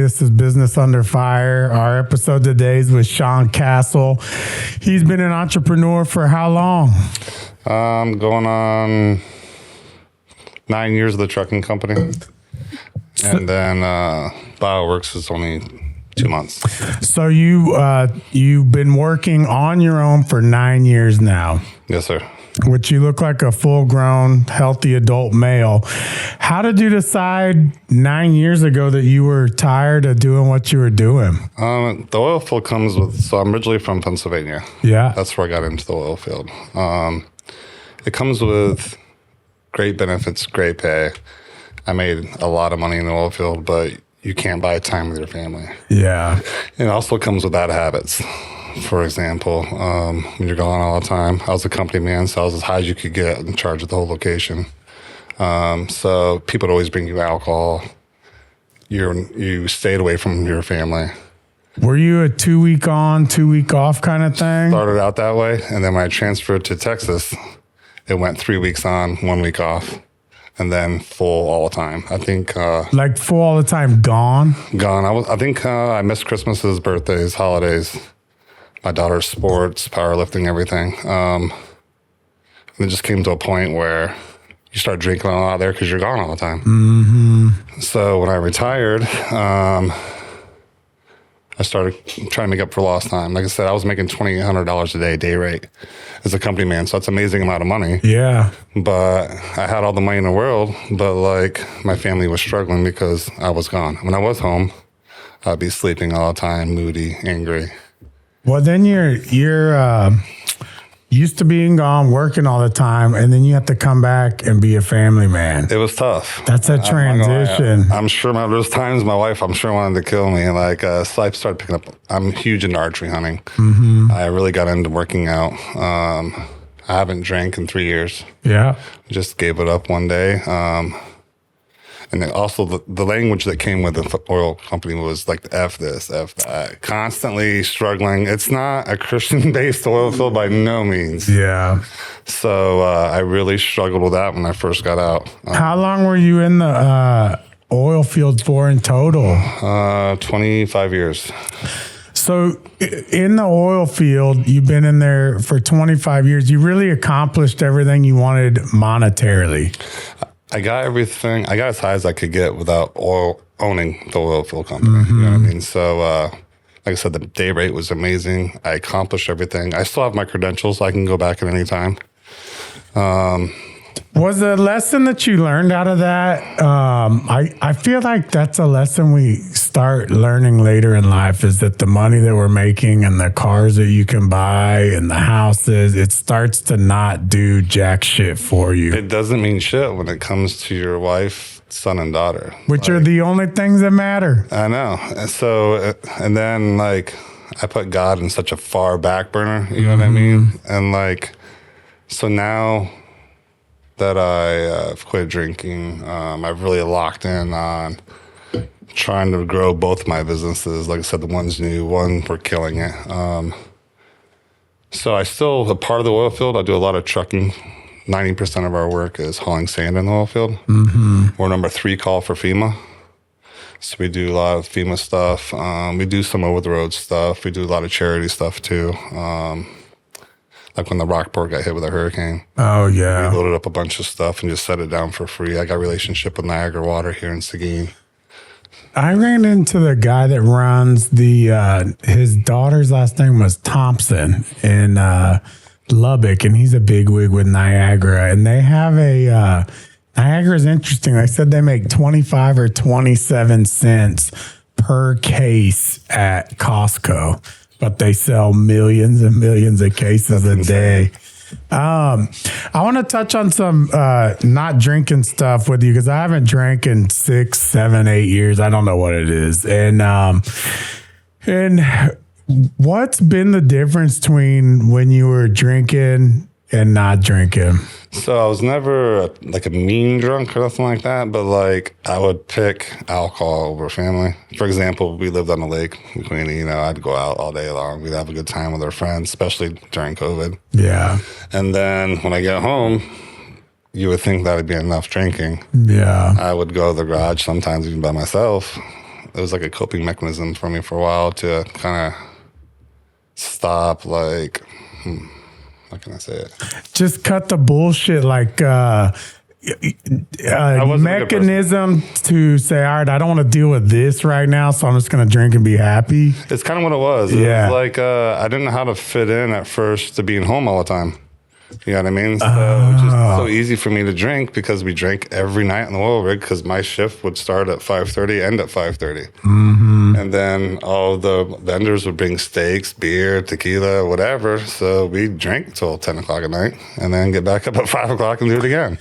This is Business Under Fire. Our episode today is with Shawn Castle. He's been an entrepreneur for how long? Going on 9 years of the trucking company. And then BioWorks is only 2 months. So you've been working on your own for 9 years now. Yes, sir. Which you look like a full-grown, healthy adult male. How did you decide 9 years ago that you were tired of doing what you were doing? The oil field comes with, so I'm originally from Pennsylvania. Yeah. That's where I got into the oil field. It comes with great benefits, great pay. I made a lot of money in the oil field, but you can't buy time with your family. Yeah. It also comes with bad habits. For example, when you're gone all the time, I was a company man, so I was as high as you could get in charge of the whole location. So people would always bring you alcohol. You stayed away from your family. Were you a 2 week on, 2 week off kind of thing? Started out that way, and then when I transferred to Texas, it went 3 weeks on, 1 week off, and then full all the time. I think like full all the time, gone. I think I missed Christmases, birthdays, holidays. My daughter's sports, powerlifting, everything. And it just came to a point where you start drinking a lot there because you're gone all the time. Mm-hmm. So when I retired, I started trying to make up for lost time. Like I said, I was making $2,800 a day rate as a company man. So that's an amazing amount of money. Yeah. But I had all the money in the world, but like my family was struggling because I was gone. When I was home, I'd be sleeping all the time, moody, angry. Well, then you're used to being gone, working all the time, and then you have to come back and be a family man. It was tough. That's a transition. I'm sure there's times my wife, I'm sure, wanted to kill me. And so I started picking up. I'm huge into archery hunting. Mm-hmm. I really got into working out. I haven't drank in 3 years. Yeah. Just gave it up one day. And then also the language that came with the oil company was like, F this, F that. Constantly struggling. It's not a Christian-based oil field by no means. Yeah. So I really struggled with that when I first got out. How long were you in the oil field for in total? 25 years. So in the oil field, you've been in there for 25 years. You really accomplished everything you wanted monetarily. I got everything. I got as high as I could get without owning the oil field company. Mm-hmm. You know what I mean? So, like I said, the day rate was amazing. I accomplished everything. I still have my credentials. I can go back at any time. Was the lesson that you learned out of that? I feel like that's a lesson we start learning later in life, is that the money that we're making and the cars that you can buy and the houses, it starts to not do jack shit for you. It doesn't mean shit when it comes to your wife, son, and daughter. Which are the only things that matter. I know. And then I put God in such a far back burner, you know what I mean? And so now that I've quit drinking, I've really locked in on trying to grow both my businesses. Like I said, the one's new, one we're killing it. So I still, a part of the oil field, I do a lot of trucking. 90% of our work is hauling sand in the oil field. Mm-hmm. We're number 3 call for FEMA. So we do a lot of FEMA stuff. We do some over-the-road stuff. We do a lot of charity stuff too. Like when the Rockport got hit with a hurricane. Oh, yeah. We loaded up a bunch of stuff and just set it down for free. I got a relationship with Niagara Water here in Seguin. I ran into the guy that runs his daughter's last name was Thompson in Lubbock, and he's a bigwig with Niagara. And they have Niagara's interesting. They said they make 25 or 27 cents per case at Costco. But they sell millions and millions of cases a day. I want to touch on some not drinking stuff with you, because I haven't drank in 6, 7, 8 years. I don't know what it is. And what's been the difference between when you were drinking and not drinking? So I was never a mean drunk or nothing like that, but I would pick alcohol over family. For example, we lived on the lake, Queenie. I'd go out all day long. We'd have a good time with our friends, especially during COVID. Yeah. And then when I get home, you would think that'd be enough drinking. Yeah. I would go to the garage sometimes even by myself it was like a coping mechanism for me for a while to kind of stop, like, how can I say it? Just cut the bullshit, like mechanism to say, all right, I don't want to deal with this right now, so I'm just going to drink and be happy. It's kind of what it was. It was like I didn't know how to fit in at first to being home all the time. You know what I mean? So it's just so easy for me to drink because we drank every night on the oil rig because my shift would start at 5:30, end at 5:30. And then all the vendors would bring steaks, beer, tequila, whatever. So we drank till 10 o'clock at night and then get back up at 5 o'clock and do it again.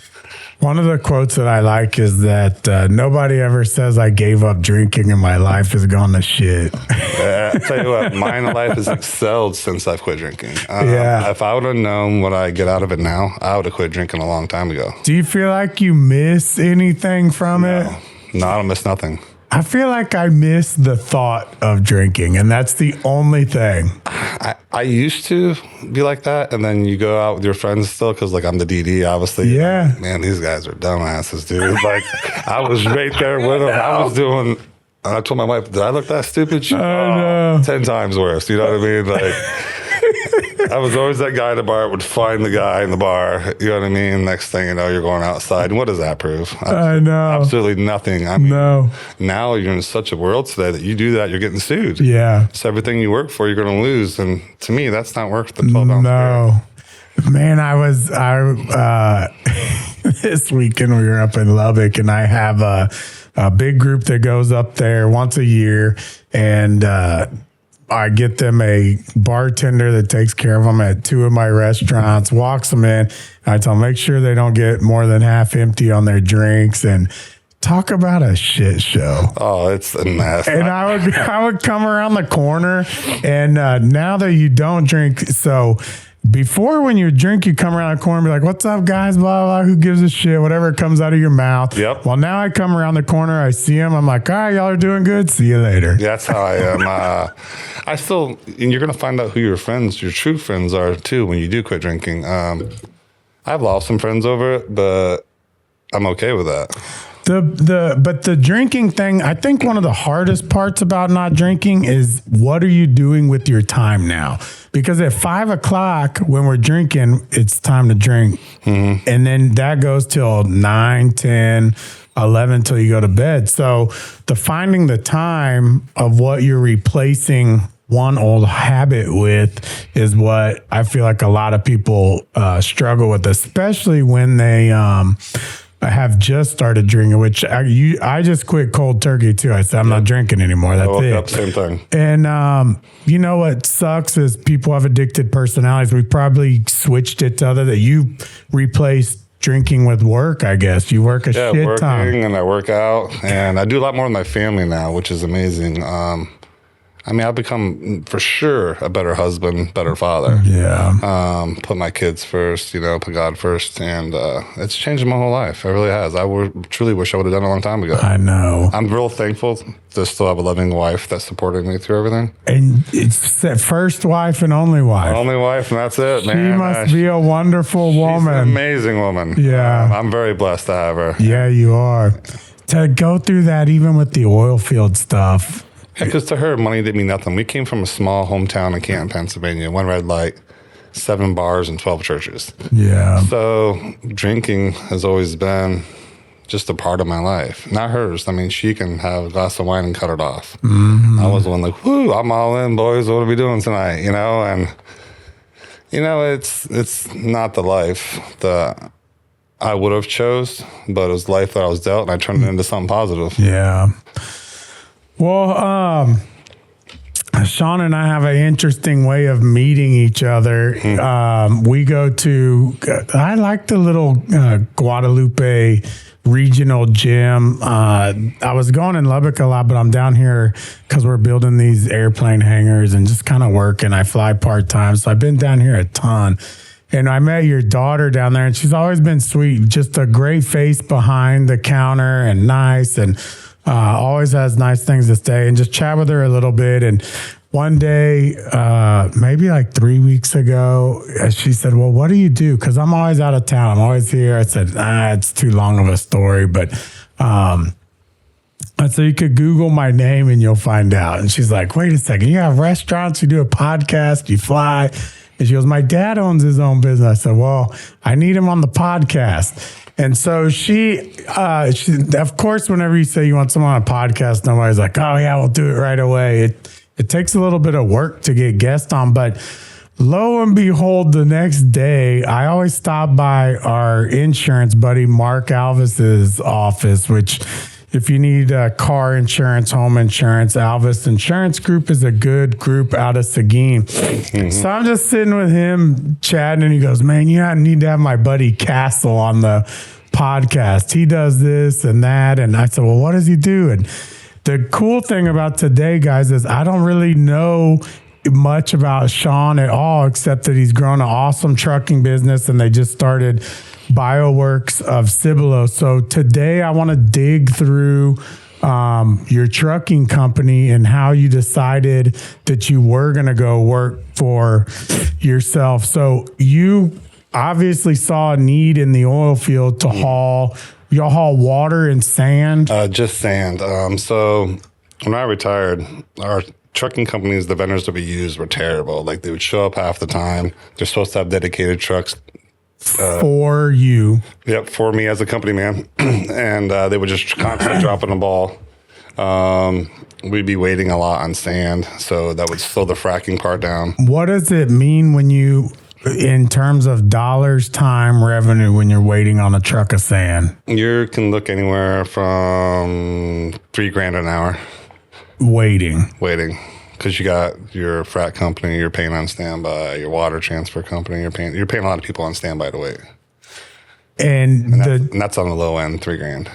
One of the quotes that I like is that nobody ever says I gave up drinking and my life has gone to shit. I'll tell you what, my life has excelled since I've quit drinking. If I would have known what I get out of it now, I would have quit drinking a long time ago. Do you feel like you miss anything from it? No, I don't miss nothing. I feel like I miss the thought of drinking, and that's the only thing. I used to be like that, and then you go out with your friends still, because like I'm the DD, obviously. Yeah. Man, these guys are dumbasses, dude. Like, I was right there with them. I was doing, and I told my wife, did I look that stupid? She, no. 10 times worse. You know what I mean? Like, I was always that guy at the bar that would find the guy in the bar. You know what I mean? Next thing you know, you're going outside. And what does that prove? I know. Absolutely nothing. I mean, now you're in such a world today that you do that, you're getting sued. Yeah. So everything you work for, you're going to lose. And to me, that's not worth the 12 ounce beer. Man, I this weekend we were up in Lubbock, and I have a big group that goes up there once a year, and I get them a bartender that takes care of them at 2 of my restaurants, walks them in. I tell them, make sure they don't get more than half empty on their drinks, and talk about a shit show. Oh, it's a mess. And I would come around the corner, and now that you don't drink, so before when you drink, you come around the corner and be like, what's up, guys, blah, blah, who gives a shit, whatever comes out of your mouth. Yep. Well, now I come around the corner, I see them, I'm like, all right, y'all are doing good, see you later. That's how I am. And you're going to find out who your friends, your true friends are too when you do quit drinking. I've lost some friends over it, but I'm okay with that. But the drinking thing, I think one of the hardest parts about not drinking is what are you doing with your time now? Because at 5 o'clock when we're drinking, it's time to drink. Mm-hmm. And then that goes till 9, 10, 11 till you go to bed. So finding the time of what you're replacing one old habit with is what I feel like a lot of people struggle with, especially when they I have just started drinking, which I just quit cold turkey too. I said, I'm not drinking anymore. That's it. Same thing. And you know what sucks is people have addicted personalities. We probably switched it to other that you replaced drinking with work, I guess. You work a shit ton. And I work out, and I do a lot more with my family now, which is amazing. I mean, I've become, for sure, a better husband, better father. Yeah. Put my kids first, put God first. And it's changed my whole life. It really has. I truly wish I would have done it a long time ago. I know. I'm real thankful to still have a loving wife that supported me through everything. And it's that first wife and only wife. Only wife, and that's it, man. She must be a wonderful woman. She's an amazing woman. Yeah. I'm very blessed to have her. Yeah, you are. To go through that, even with the oil field stuff. Because to her, money didn't mean nothing. We came from a small hometown in Canton, Pennsylvania. 1 red light, 7 bars, and 12 churches. Yeah. So drinking has always been just a part of my life. Not hers. I mean, she can have a glass of wine and cut it off. Mm-hmm. I was the one like, whoo, I'm all in, boys. What are we doing tonight? And, it's not the life that I would have chose, but it was life that I was dealt, and I turned it into something positive. Yeah. Well, Shawn and I have an interesting way of meeting each other. We go to, I like the little Guadalupe regional gym. I was going in Lubbock a lot, but I'm down here because we're building these airplane hangars and just kind of working. I fly part-time, so I've been down here a ton. And I met your daughter down there, and she's always been sweet. Just a great face behind the counter and nice, and always has nice things to say, and just chat with her a little bit. And one day, maybe like 3 weeks ago, she said, well, what do you do? Because I'm always out of town. I'm always here. I said, it's too long of a story. But So you could Google my name and you'll find out. And she's like, wait a second, you have restaurants, you do a podcast, you fly. And she goes, my dad owns his own business. I said, well, I need him on the podcast. And so she, of course, whenever you say you want someone on a podcast, nobody's like, oh yeah, we'll do it right away. It takes a little bit of work to get guests on, but lo and behold, the next day, I always stop by our insurance buddy, Mark Alvis's office, which if you need car insurance, home insurance, Alvis Insurance Group is a good group out of Seguin. Mm-hmm. So I'm just sitting with him chatting, and he goes, man, you need to have my buddy Castle on the podcast. He does this and that. And I said, well, what does he do? And the cool thing about today, guys, is I don't really know much about Shawn at all, except that he's grown an awesome trucking business, and they just started BioWorks of Cibolo. So today I want to dig through your trucking company and how you decided that you were going to go work for yourself. So you obviously saw a need in the oil field to y'all haul water and sand? Just sand. So when I retired, our trucking companies, the vendors that we used were terrible. Like they would show up half the time. They're supposed to have dedicated trucks. For you. Yep, for me as a company man. And they would just constantly dropping the ball. We'd be waiting a lot on sand, so that would slow the fracking part down. What does it mean when you, in terms of dollars, time, revenue, when you're waiting on a truck of sand? You can look anywhere from $3,000 an hour. Waiting. Because you got your frac company, you're paying on standby, your water transfer company, you're paying a lot of people on standby to wait. And that's on the low end, $3,000.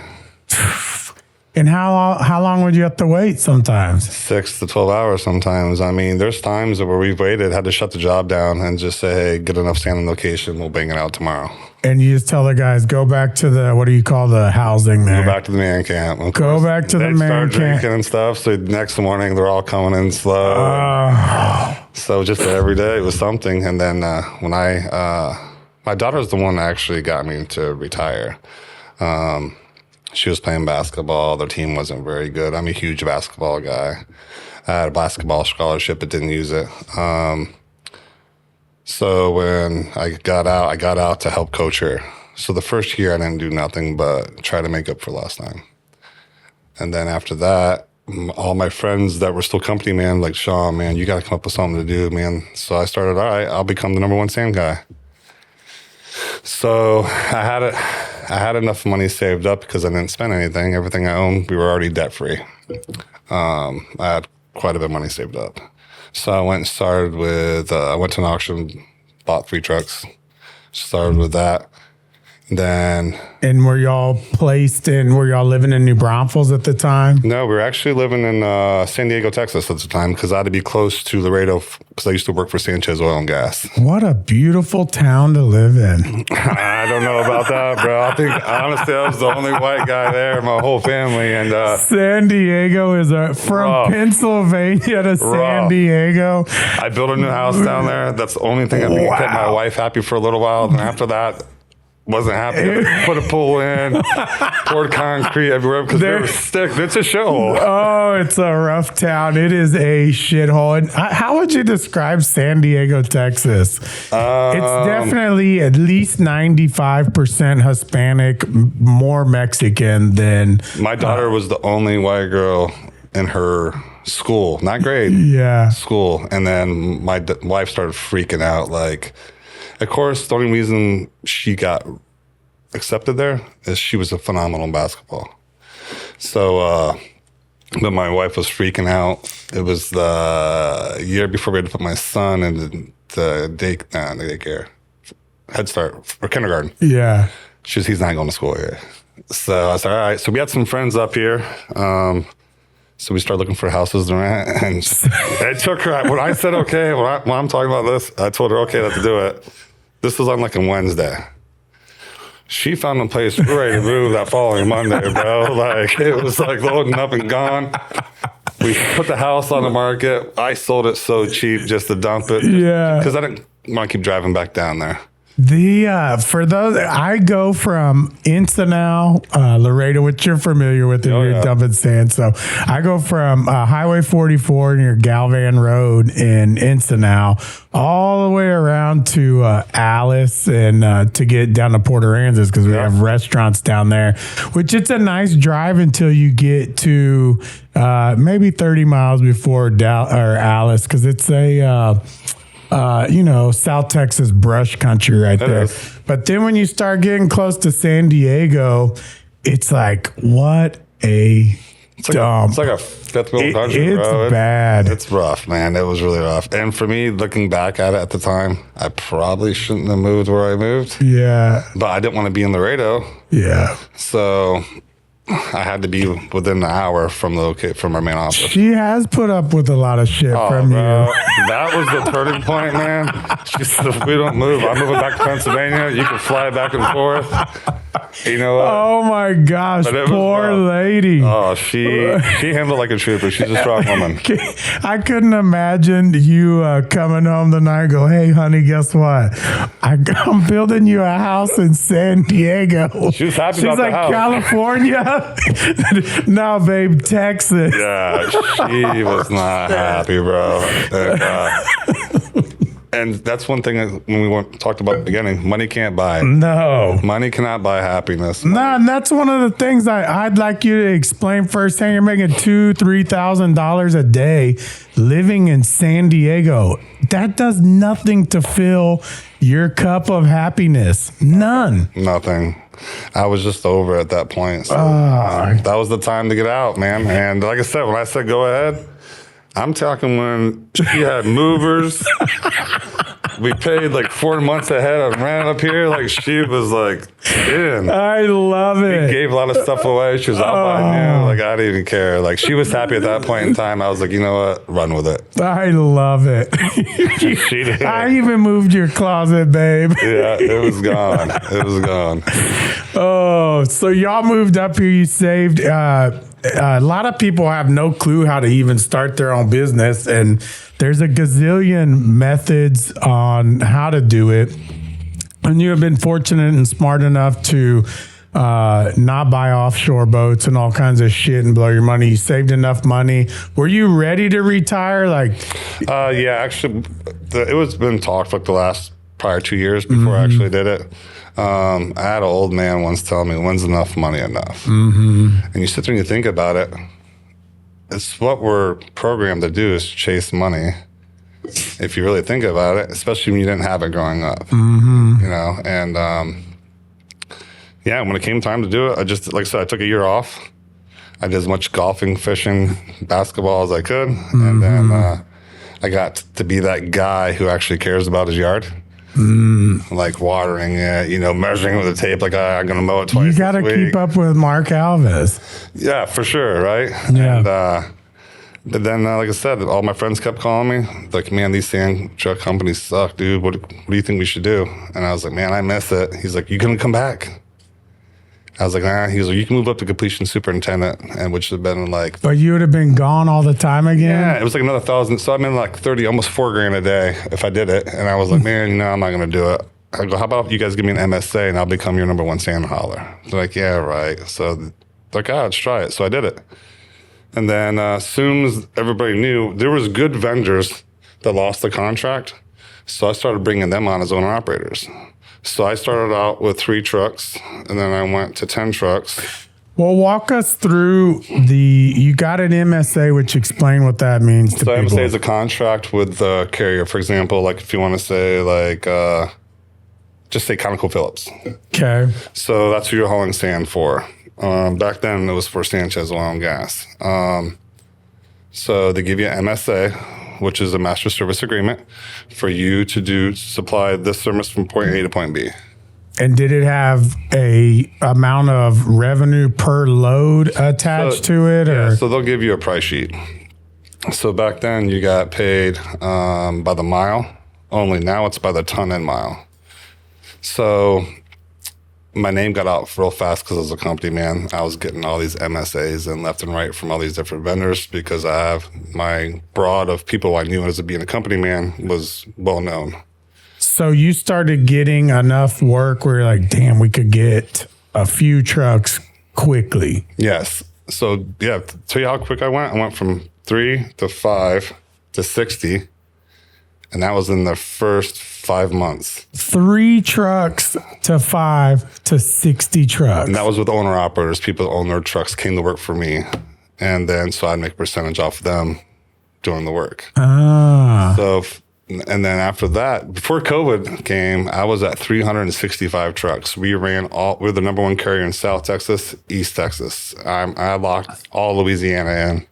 And how long would you have to wait sometimes? 6 to 12 hours sometimes. I mean, there's times where we've waited, had to shut the job down and just say, hey, get enough sand in location, we'll bang it out tomorrow. And you just tell the guys, go back to the, what do you call the housing there? Go back to the man camp. Go back to the man camp. Drinking and stuff. So next morning, they're all coming in slow. So just every day it was something. And then when my daughter's the one that actually got me to retire. She was playing basketball. Their team wasn't very good. I'm a huge basketball guy. I had a basketball scholarship, but didn't use it. So when I got out to help coach her. So the first year I didn't do nothing but try to make up for lost time. And then after that, all my friends that were still company man, like, Shawn, man, you got to come up with something to do, man. So I started, all right, I'll become the number one sand guy. So I had enough money saved up because I didn't spend anything. Everything I owned, we were already debt free. I had quite a bit of money saved up. So I went and started with, I went to an auction, bought 3 trucks, started with that. Then. And were y'all living in New Braunfels at the time? No, we were actually living in San Diego, Texas at the time, because I had to be close to Laredo because I used to work for Sanchez Oil and Gas. What a beautiful town to live in. I don't know about that, bro. I think, honestly, I was the only white guy there in my whole family. And San Diego is from rough. Pennsylvania to San Diego. I built a new house down there. That's the only thing I think kept my wife happy for a little while. And after that, wasn't happy. Put a pool in, poured concrete everywhere because they were stick. It's a shithole. Oh, it's a rough town. It is a shithole. And how would you describe San Diego, Texas? It's definitely at least 95% Hispanic, more Mexican than. My daughter was the only white girl in her school, not grade. Yeah, school. And then my wife started freaking out, like. Of course, the only reason she got accepted there is she was a phenomenal in basketball. So, but my wife was freaking out. It was the year before we had to put my son in the daycare, Head Start, or kindergarten. Yeah. He's not going to school yet. So I said, all right. So we had some friends up here. So we started looking for houses to rent, and it took her. When I said okay, when I'm talking about this, I told her okay, let's do it. This was on like a Wednesday. She found a place ready to move that following Monday, bro. Like it was like loading up and gone. We put the house on the market. I sold it so cheap just to dump it. Yeah, because I didn't want to keep driving back down there. For those, I go from Encinal, Laredo, which you're familiar with if you're dumping sand. So I go from Highway 44 near Galvan Road in Encinal all the way around to Alice and to get down to Port Aransas because we have restaurants down there, which it's a nice drive until you get to maybe 30 miles before Alice because it's a... South Texas brush country right there. But then when you start getting close to San Diego, it's like, what a dump. It's like a fifth wheel country, bro. It's bad. It's rough, man. It was really rough. And for me, looking back at it at the time, I probably shouldn't have moved where I moved. Yeah. But I didn't want to be in Laredo. Yeah. So I had to be within an hour from our main office. She has put up with a lot of shit from bro. you. That was the turning point, man. She said, if we don't move, I'm moving back to Pennsylvania. You can fly back and forth. You know what? Oh my gosh, poor lady. Oh, she handled like a trooper. She's a strong woman. I couldn't imagine you coming home tonight and go, hey, honey, guess what? I'm building you a house in San Diego. She was happy about the house. She's like, California? No, babe, Texas. Yeah, she was not happy, bro. And that's one thing when we talked about at the beginning, money can't buy. No. Money cannot buy happiness. No, and that's one of the things I'd like you to explain firsthand. You're making $2,000-$3,000 a day living in San Diego. That does nothing to fill your cup of happiness. None. Nothing. I was just over at that point. So that was the time to get out, man. And like I said, when I said go ahead, I'm talking when she had movers. We paid like 4 months ahead of rent up here. Like she was like in. I love it. We gave a lot of stuff away. She was out by noon. Like I didn't even care. Like she was happy at that point in time. I was like, you know what? Run with it. I love it. She did. I even moved your closet, babe. Yeah, it was gone. It was gone. Oh, so y'all moved up here. You saved. A lot of people have no clue how to even start their own business, and there's a gazillion methods on how to do it. And you have been fortunate and smart enough to not buy offshore boats and all kinds of shit and blow your money. You saved enough money. Were you ready to retire? Yeah, actually, it was been talked like the last prior 2 years before I actually did it. I had an old man once tell me, when's enough money enough? And you sit there and you think about it. It's what we're programmed to do is chase money. If you really think about it, especially when you didn't have it growing up, you know? And, when it came time to do it, I just, like I said, I took a year off. I did as much golfing, fishing, basketball as I could. And then, I got to be that guy who actually cares about his yard. Like watering it, measuring with a tape, like I'm going to mow it twice. You got to keep up with Mark Alvis. Yeah, for sure, right? Yeah. And, but then, like I said, all my friends kept calling me, like, man, these sand truck companies suck, dude. What do you think we should do? And I was like, man, I miss it. He's like, you going to come back? I was like, nah. He was like, you can move up to completion superintendent, and which would have been like. But you would have been gone all the time again? Yeah, it was like another $1,000. So I'm in like 30, almost $4,000 a day if I did it. And I was like, man, no, I'm not going to do it. I go, how about you guys give me an MSA and I'll become your number one sand hauler? They're like, yeah, right. So they're like, let's try it. So I did it. And then as soon as everybody knew, there was good vendors that lost the contract. So I started bringing them on as owner operators. So I started out with 3 trucks, and then I went to 10 trucks. Well, walk us through you got an MSA, which explain what that means to people. So MSA is a contract with the carrier. For example, like if you want to say like, just say ConocoPhillips. Okay. So that's who you're hauling sand for. Back then it was for Sanchez Oil and Gas. So they give you an MSA, which is a master service agreement for you to supply this service from point A to point B. And did it have a amount of revenue per load attached to it? Yeah, so they'll give you a price sheet. So back then you got paid by the mile only. Now it's by the ton and mile. So my name got out real fast because I was a company man. I was getting all these MSAs and left and right from all these different vendors because I have my broad of people I knew as being a company man was well known. So you started getting enough work where you're like, damn, we could get a few trucks quickly. Yes. So yeah, to tell you how quick I went from 3 to 5 to 60. And that was in the first 5 months. 3 trucks to 5 to 60 trucks. And that was with owner operators. People that own their trucks came to work for me. And then so I'd make a percentage off of them doing the work. So, and then after that, before COVID came, I was at 365 trucks. We're the number 1 carrier in South Texas, East Texas. I locked all Louisiana in.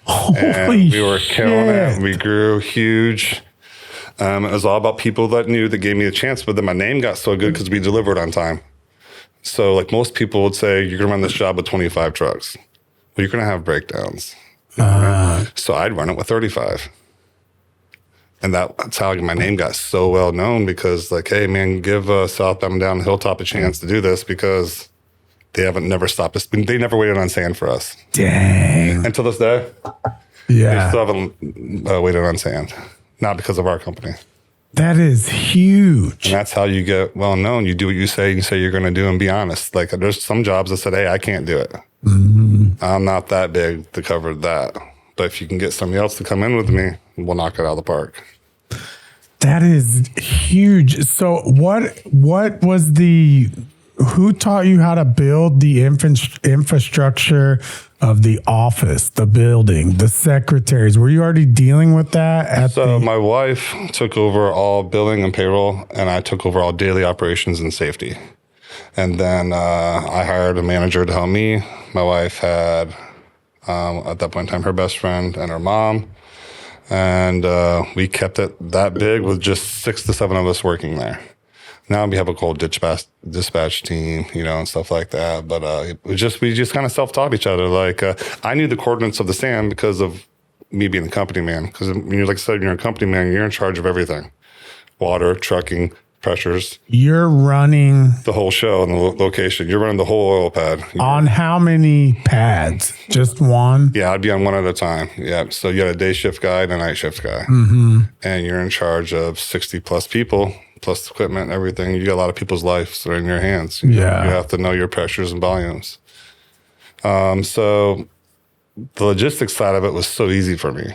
Holy we were killing it. We grew huge. It was all about people that knew, that gave me a chance. But then my name got so good because we delivered on time. So like most people would say, you're going to run this job with 25 trucks. Well, you're going to have breakdowns. So I'd run it with 35. And that's how my name got so well known, because like, hey man, give Southbound down Hilltop a chance to do this, because they haven't never stopped us. They never waited on sand for us. Dang. Until this day. Yeah. They still haven't waited on sand. Not because of our company. That is huge. And that's how you get well known. You do what you say you're going to do, and be honest. Like there's some jobs that said, hey, I can't do it. Mm-hmm. I'm not that big to cover that. But if you can get somebody else to come in with me, we'll knock it out of the park. That is huge. So what was who taught you how to build the infrastructure of the office, the building, the secretaries? Were you already dealing with that? My wife took over all billing and payroll, and I took over all daily operations and safety. And then I hired a manager to help me. My wife had, at that point in time, her best friend and her mom. And we kept it that big with just 6 to 7 of us working there. Now we have a whole dispatch team, and stuff like that. But we just kind of self-taught each other. Like I knew the coordinates of the sand because of me being a company man. Because like I said, you're a company man, you're in charge of everything: water, trucking, pressures. You're running the whole show and the location. You're running the whole oil pad. On how many pads? Just one? Yeah, I'd be on one at a time. Yeah. So you got a day shift guy and a night shift guy. And you're in charge of 60 plus people, plus equipment and everything. You got a lot of people's lives that are in your hands. You have to know your pressures and volumes. So the logistics side of it was so easy for me.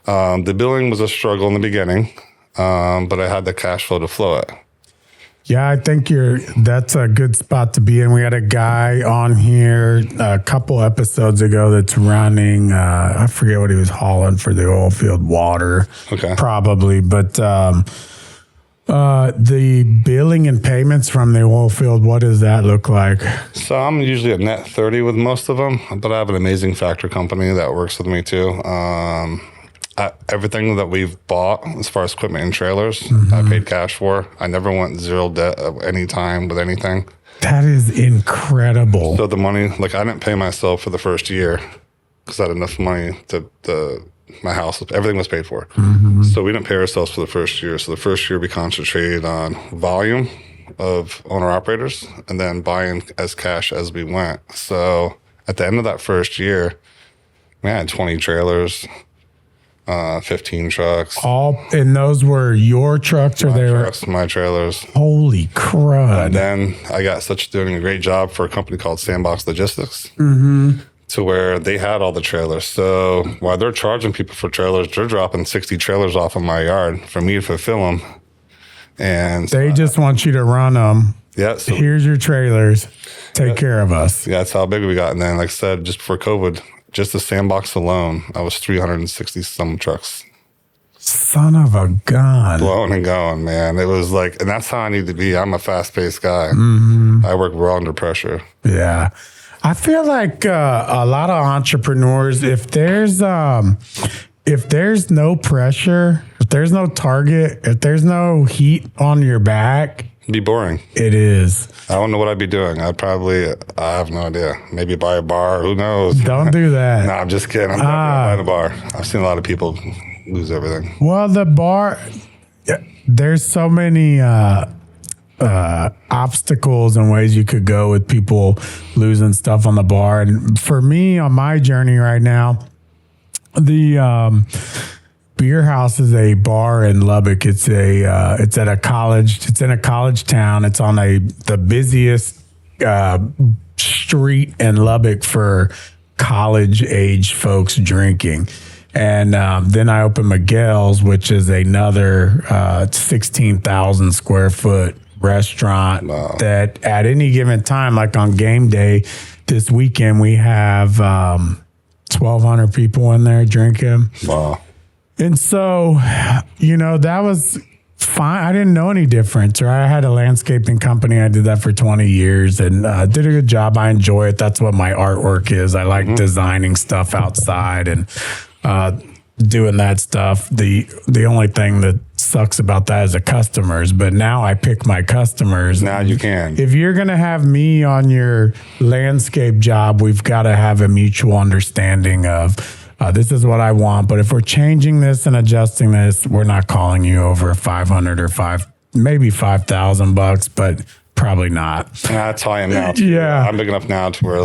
The billing was a struggle in the beginning. But I had the cash flow to flow it. Yeah, I think that's a good spot to be in. We had a guy on here a couple episodes ago that's running, I forget what he was hauling for the oil field, water, probably. But the billing and payments from the oil field, what does that look like? So I'm usually at net 30 with most of them, but I have an amazing factor company that works with me too. Everything that we've bought as far as equipment and trailers, I paid cash for. I never went zero debt at any time with anything. That is incredible. So the money, like I didn't pay myself for the first year because I had enough money my house, everything was paid for. So we didn't pay ourselves for the first year. So the first year we concentrated on volume of owner operators and then buying as cash as we went. So at the end of that first year, we had 20 trailers, 15 trucks. And those were your trucks, or they were my trailers? Holy crud! And then I got doing a great job for a company called BioWorks Logistics, to where they had all the trailers. So while they're charging people for trailers, they're dropping 60 trailers off of my yard for me to fulfill them. And they just want you to run them. Yeah. So here's your trailers. Take care of us. Yeah, that's how big we got. And then, like I said, just before COVID, just the sandbox alone, I was 360 some trucks. Son of a gun. Blowing and going, man. It was like, and that's how I need to be. I'm a fast-paced guy. I work well under pressure. Yeah. I feel like a lot of entrepreneurs, if there's no pressure, if there's no target, if there's no heat on your back, It'd be boring. It is. I don't know what I'd be doing. I have no idea. Maybe buy a bar. Who knows? Don't do that. No, I'm just kidding. I'm not going to buy a bar. I've seen a lot of people lose everything. Well, the bar, there's so many obstacles and ways you could go with people losing stuff on the bar. And for me, on my journey right now, Beer House is a bar in Lubbock. It's it's at a college. It's in a college town. It's on the busiest street in Lubbock for college age folks drinking. And then I opened Miguel's, which is another 16,000 square foot restaurant that at any given time, like on game day this weekend, we have 1,200 people in there drinking. Wow. And so, that was fine. I didn't know any difference. Or I had a landscaping company. I did that for 20 years and did a good job. I enjoy it. That's what my artwork is. I like designing stuff outside and doing that stuff. The only thing that sucks about that is the customers. But now I pick my customers. Now you can. If you're going to have me on your landscape job, we've got to have a mutual understanding of this is what I want. But if we're changing this and adjusting this, we're not calling you over 500 or maybe $5,000, but probably not. That's how I am now. Yeah. I'm big enough now to where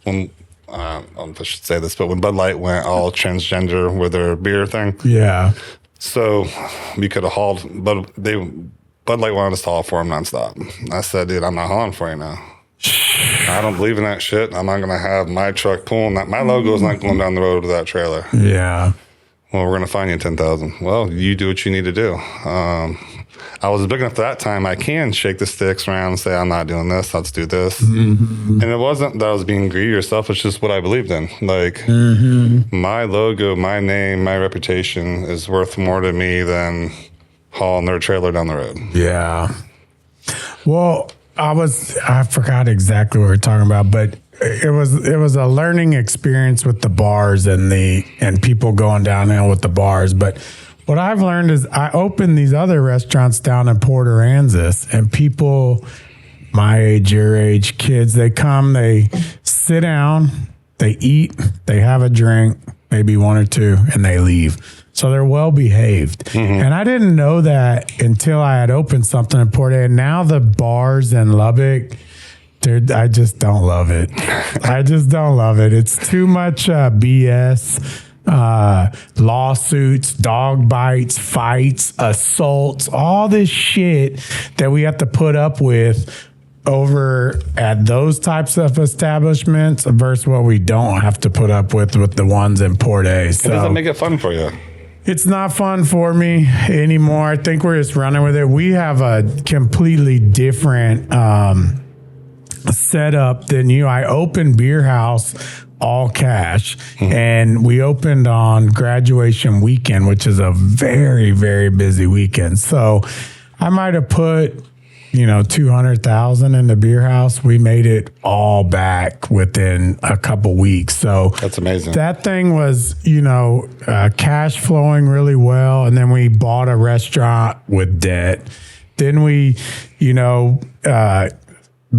when I don't know if I should say this, but when Bud Light went all transgender with their beer thing. Yeah. So we could have hauled, but Bud Light wanted us to haul for them nonstop. I said, dude, I'm not hauling for you now. I don't believe in that shit. I'm not going to have my truck pulling that. My logo is not going down the road with that trailer. Yeah. Well, we're going to fine you 10,000. Well, you do what you need to do. I was big enough at that time. I can shake the sticks around and say, I'm not doing this. Let's do this. Mm-hmm. And it wasn't that I was being greedy or selfish. It's just what I believed in. My logo, my name, my reputation is worth more to me than hauling their trailer down the road. Yeah. Well, I forgot exactly what we were talking about, but it was a learning experience with the bars and people going downhill with the bars. But what I've learned is I opened these other restaurants down in Port Aransas, and people my age, your age, kids, they come, they sit down, they eat, they have a drink, maybe one or two, and they leave. So they're well behaved. Mm-hmm. And I didn't know that until I had opened something in Port A. And now the bars in Lubbock, I just don't love it. I just don't love it. It's too much BS. Lawsuits, dog bites, fights, assaults, all this shit that we have to put up with over at those types of establishments versus what we don't have to put up with the ones in Port A. So it doesn't make it fun for you. It's not fun for me anymore. I think we're just running with it. We have a completely different setup than you. I opened Beer House all cash, and we opened on graduation weekend, which is a very, very busy weekend. So I might have put, $200,000 in the Beer House. We made it all back within a couple weeks. So that's amazing. That thing was, cash flowing really well. And then we bought a restaurant with debt. Then we,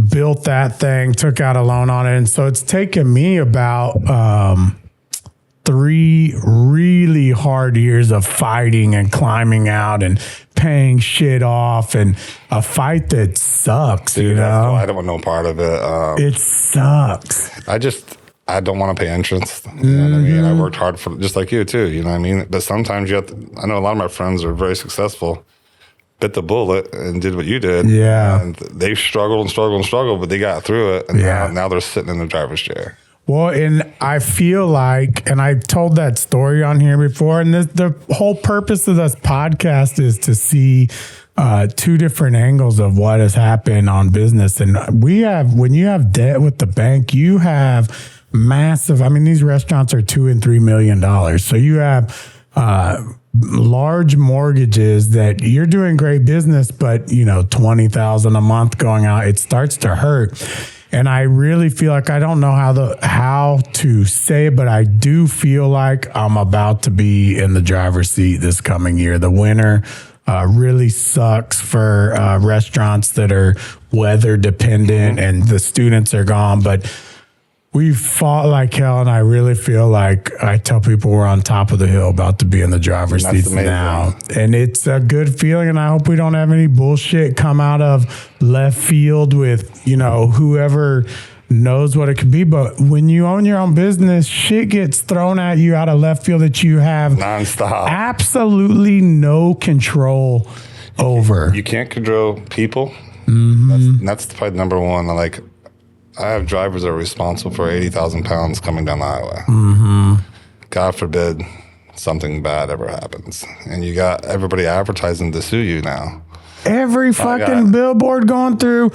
built that thing, took out a loan on it. And so it's taken me about 3 really hard years of fighting and climbing out and paying shit off, and a fight that sucks. Dude, I don't want no part of it. It sucks. I don't want to pay entrance. You know what I mean? I worked hard for, just like you too. You know what I mean? But sometimes you have to, I know a lot of my friends are very successful, bit the bullet and did what you did. Yeah. And they've struggled, but they got through it. And now they're sitting in the driver's chair. Well, and I feel like, and I've told that story on here before, and the whole purpose of this podcast is to see 2 different angles of what has happened on business. And when you have debt with the bank, you have massive, these restaurants are $2 and $3 million. So you have large mortgages that you're doing great business, but $20,000 a month going out, it starts to hurt. And I really feel like I don't know how to say it, but I do feel like I'm about to be in the driver's seat this coming year. The winter really sucks for restaurants that are weather dependent, and the students are gone. But we fought like hell, and I really feel like I tell people we're on top of the hill, about to be in the driver's seat now. And it's a good feeling, and I hope we don't have any bullshit come out of left field with, whoever knows what it could be. But when you own your own business, shit gets thrown at you out of left field that you have nonstop, absolutely no control over. You can't control people. That's probably number one. Like, I have drivers that are responsible for 80,000 pounds coming down the highway. God forbid something bad ever happens. And you got everybody advertising to sue you now. Every fucking billboard going through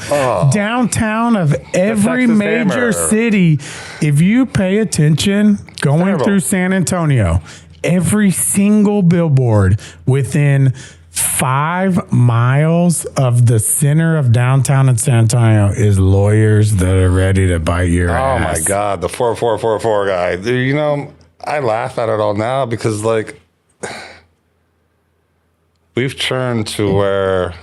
downtown of every major city. If you pay attention, going through San Antonio, every single billboard within 5 miles of the center of downtown in San Antonio is lawyers that are ready to bite your ass. Oh my God, the 4444 guy. You know, I laugh at it all now because, like, we've turned to where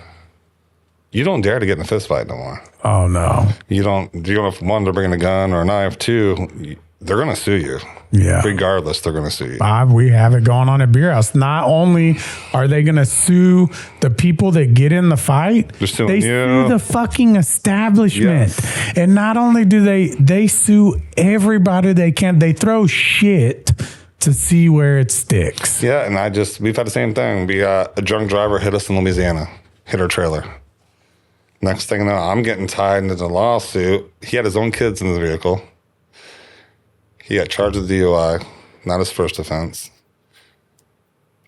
you don't dare to get in a fist fight no more. Oh no. You don't, if one, they're bringing a gun or a knife, two, they're going to sue you. Yeah. Regardless, they're going to sue you. We have it going on at Beer House. Not only are they going to sue the people that get in the fight, they sue the fucking establishment. Yes. And not only do they sue everybody they can, they throw shit to see where it sticks. Yeah, and we've had the same thing. We got a drunk driver hit us in Louisiana, hit our trailer. Next thing you know, I'm getting tied into the lawsuit. He had his own kids in the vehicle. He got charged with DUI, not his first offense.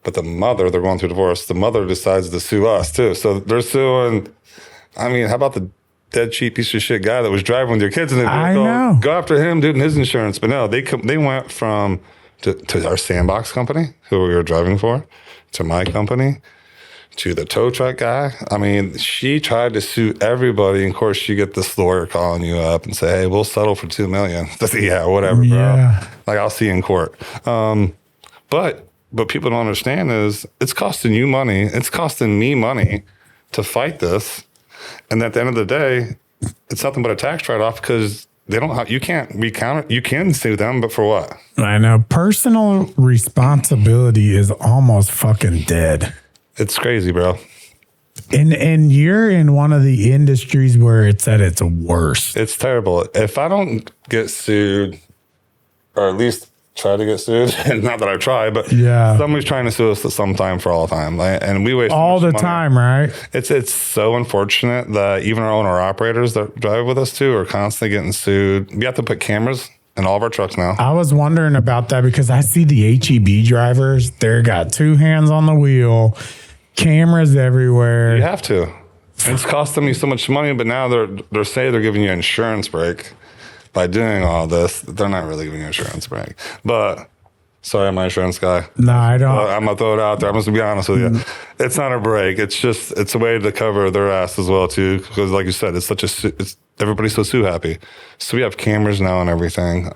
But the mother, they're going through divorce. The mother decides to sue us too. So they're suing. I mean, how about the dead cheap piece of shit guy that was driving with your kids in the vehicle? I know. Go after him, dude, and his insurance. But no, they went from to our sandbox company, who we were driving for, to my company, to the tow truck guy. I mean, she tried to sue everybody. And of course, you get this lawyer calling you up and say, hey, we'll settle for $2 million. Yeah, whatever, bro. Like, I'll see you in court. But what people don't understand is it's costing you money. It's costing me money to fight this. And at the end of the day, it's nothing but a tax write-off because you can't recount it. You can sue them, but for what? I know. Personal responsibility is almost fucking dead. It's crazy, bro. And you're in one of the industries where it's at its worst. It's terrible. If I don't get sued, or at least try to get sued, not that I try, but somebody's trying to sue us at some time for all the time. And we waste all the time, right? It's so unfortunate that even our owner operators that drive with us too are constantly getting sued. We have to put cameras in all of our trucks now. I was wondering about that because I see the HEB drivers. They're got 2 hands on the wheel, cameras everywhere. You have to. It's costing me so much money, but now they're saying they're giving you an insurance break by doing all this. They're not really giving you an insurance break. But sorry, I'm my insurance guy. No, I don't. I'm gonna throw it out there. I'm just gonna be honest with you. It's not a break. It's a way to cover their ass as well too. Because like you said, it's everybody's so sue happy. So we have cameras now and everything,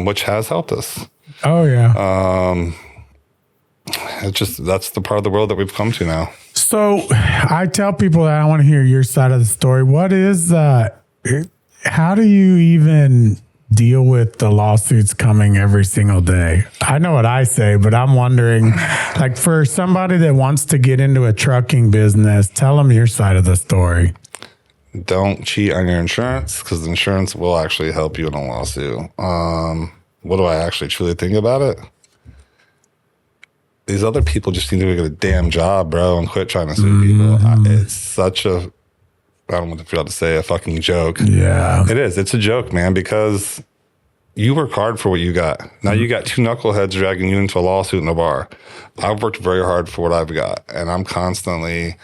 which has helped us. Oh yeah. That's the part of the world that we've come to now. So I tell people that I want to hear your side of the story. What is how do you even deal with the lawsuits coming every single day? I know what I say, but I'm wondering, like, for somebody that wants to get into a trucking business, tell them your side of the story. Don't cheat on your insurance because the insurance will actually help you in a lawsuit. What do I actually truly think about it? These other people just need to get a damn job, bro, and quit trying to sue people. It's such a, I don't want to feel to say a fucking joke. Yeah. It is. It's a joke, man, because you work hard for what you got. Now you got 2 knuckleheads dragging you into a lawsuit in a bar. I've worked very hard for what I've got, and I'm constantly,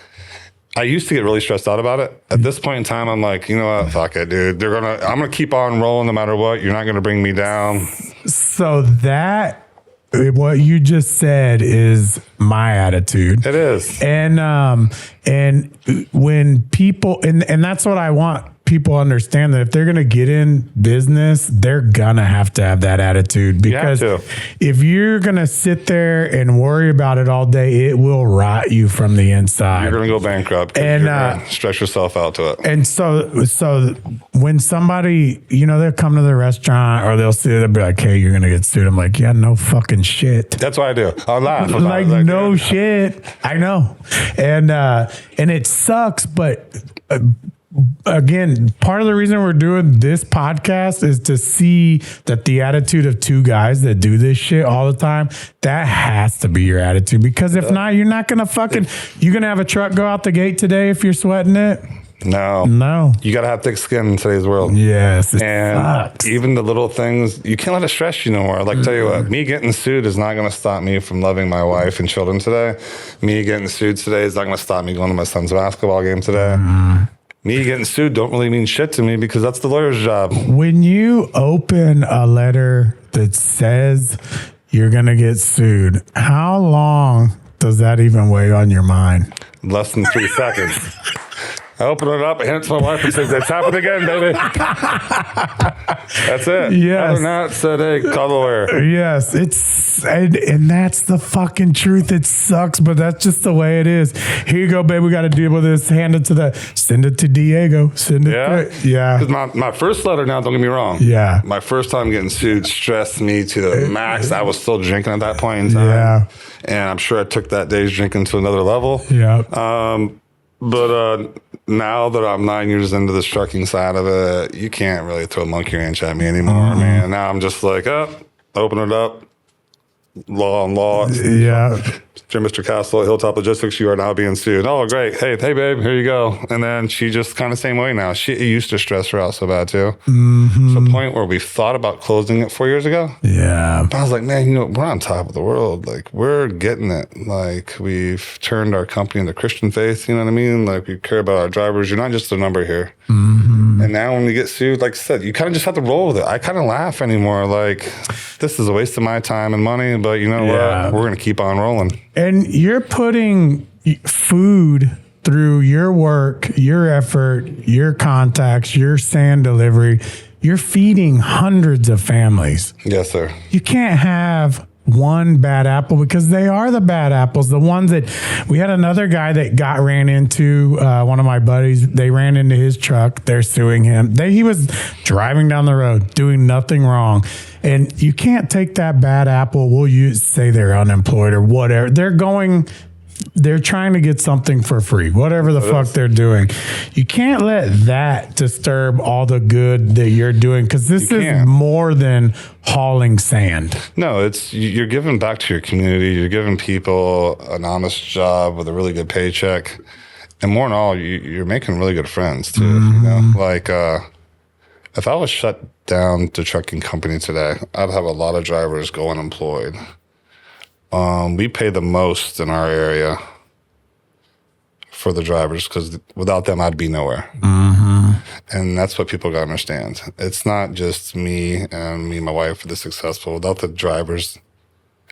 I used to get really stressed out about it. At this point in time, I'm like, you know what? Fuck it, dude. I'm going to keep on rolling no matter what. You're not going to bring me down. So what you just said is my attitude. It is. And when people, and that's what I want people to understand, that if they're going to get in business, they're going to have that attitude, because if you're going to sit there and worry about it all day, it will rot you from the inside. You're going to go bankrupt and you're going to stress yourself out to it. And so when somebody, they'll come to the restaurant or they'll be like, hey, you're going to get sued. I'm like, yeah, no fucking shit. That's what I do. I'll laugh. Like, no shit. I know. And it sucks, but again, part of the reason we're doing this podcast is to see that the attitude of two guys that do this shit all the time, that has to be your attitude. Because if not, you're not going to you're going to have a truck go out the gate today if you're sweating it. No. You got to have thick skin in today's world. Yes. And sucks. even the little things, you can't let it stress you no more. Like, tell you what, me getting sued is not going to stop me from loving my wife and children today. Me getting sued today is not going to stop me going to my son's basketball game today. Me getting sued don't really mean shit to me because that's the lawyer's job. When you open a letter that says you're going to get sued, how long does that even weigh on your mind? Less than 3 seconds. I open it up, I hand it to my wife and say, "It's happened again, baby." That's it. Yes. Other than that, said, "Hey, call the lawyer." Yes, and that's the fucking truth. It sucks, but that's just the way it is. Here you go, babe. We got to deal with this. Send it to Diego. Send it. Yeah. Because my first letter now, don't get me wrong. Yeah. My first time getting sued stressed me to the max. I was still drinking at that point in time. Yeah. And I'm sure I took that day's drinking to another level. Yeah. But now that I'm 9 years into this trucking side of it, you can't really throw a monkey wrench at me anymore, man. Now I'm just like, open it up. Law on law. Yeah. Mr. Castle at Hilltop Logistics, you are now being sued. Oh, great. Hey, babe, here you go. And then she just kind of same way now. It used to stress her out so bad too. To the point where we thought about closing it 4 years ago. Yeah. But I was like, man, we're on top of the world. Like, we're getting it. Like, we've turned our company into Christian faith. You know what I mean? Like, we care about our drivers. You're not just a number here. And now when we get sued, like I said, you kind of just have to roll with it. I kind of laugh anymore. Like, this is a waste of my time and money, but you know what? We're going to keep on rolling. And you're putting food through your work, your effort, your contacts, your sand delivery. You're feeding hundreds of families. Yes, sir. You can't have one bad apple because they are the bad apples. The ones that we had another guy that ran into one of my buddies. They ran into his truck. They're suing him. He was driving down the road doing nothing wrong. And you can't take that bad apple. Will you say they're unemployed or whatever? They're trying to get something for free, whatever the fuck they're doing. You can't let that disturb all the good that you're doing because this is more than hauling sand. No, you're giving back to your community. You're giving people an honest job with a really good paycheck. And more than all, you're making really good friends too. You know, like if I was shut down the trucking company today, I'd have a lot of drivers go unemployed. We pay the most in our area for the drivers because without them, I'd be nowhere. And that's what people got to understand. It's not just me and my wife are this successful. Without the drivers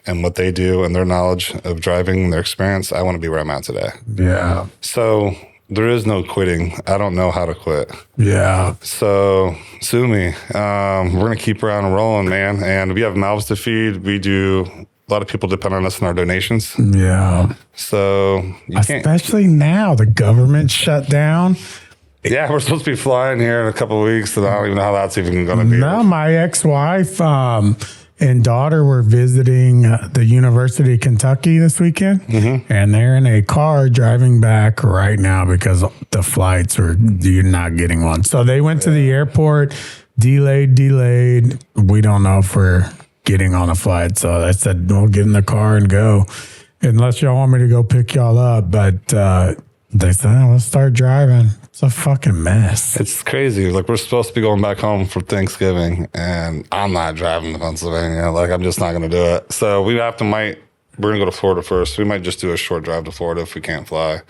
and what they do and their knowledge of driving and their experience, I want to be where I'm at today. Yeah. So there is no quitting. I don't know how to quit. Yeah. So sue me. We're going to keep around and rolling, man. And we have mouths to feed. A lot of people depend on us in our donations. Yeah. So especially now, the government shut down. Yeah, we're supposed to be flying here in a couple of weeks, and I don't even know how that's even going to be. No, my ex-wife and daughter were visiting the University of Kentucky this weekend, and they're in a car driving back right now because the flights you're not getting one. So they went to the airport, delayed. We don't know if we're getting on a flight. So I said, we'll get in the car and go unless y'all want me to go pick y'all up. But they said, let's start driving. It's a fucking mess. It's crazy. Like, we're supposed to be going back home for Thanksgiving and I'm not driving to Pennsylvania. Like, I'm just not going to do it. So we're going to go to Florida first. We might just do a short drive to Florida if we can't fly.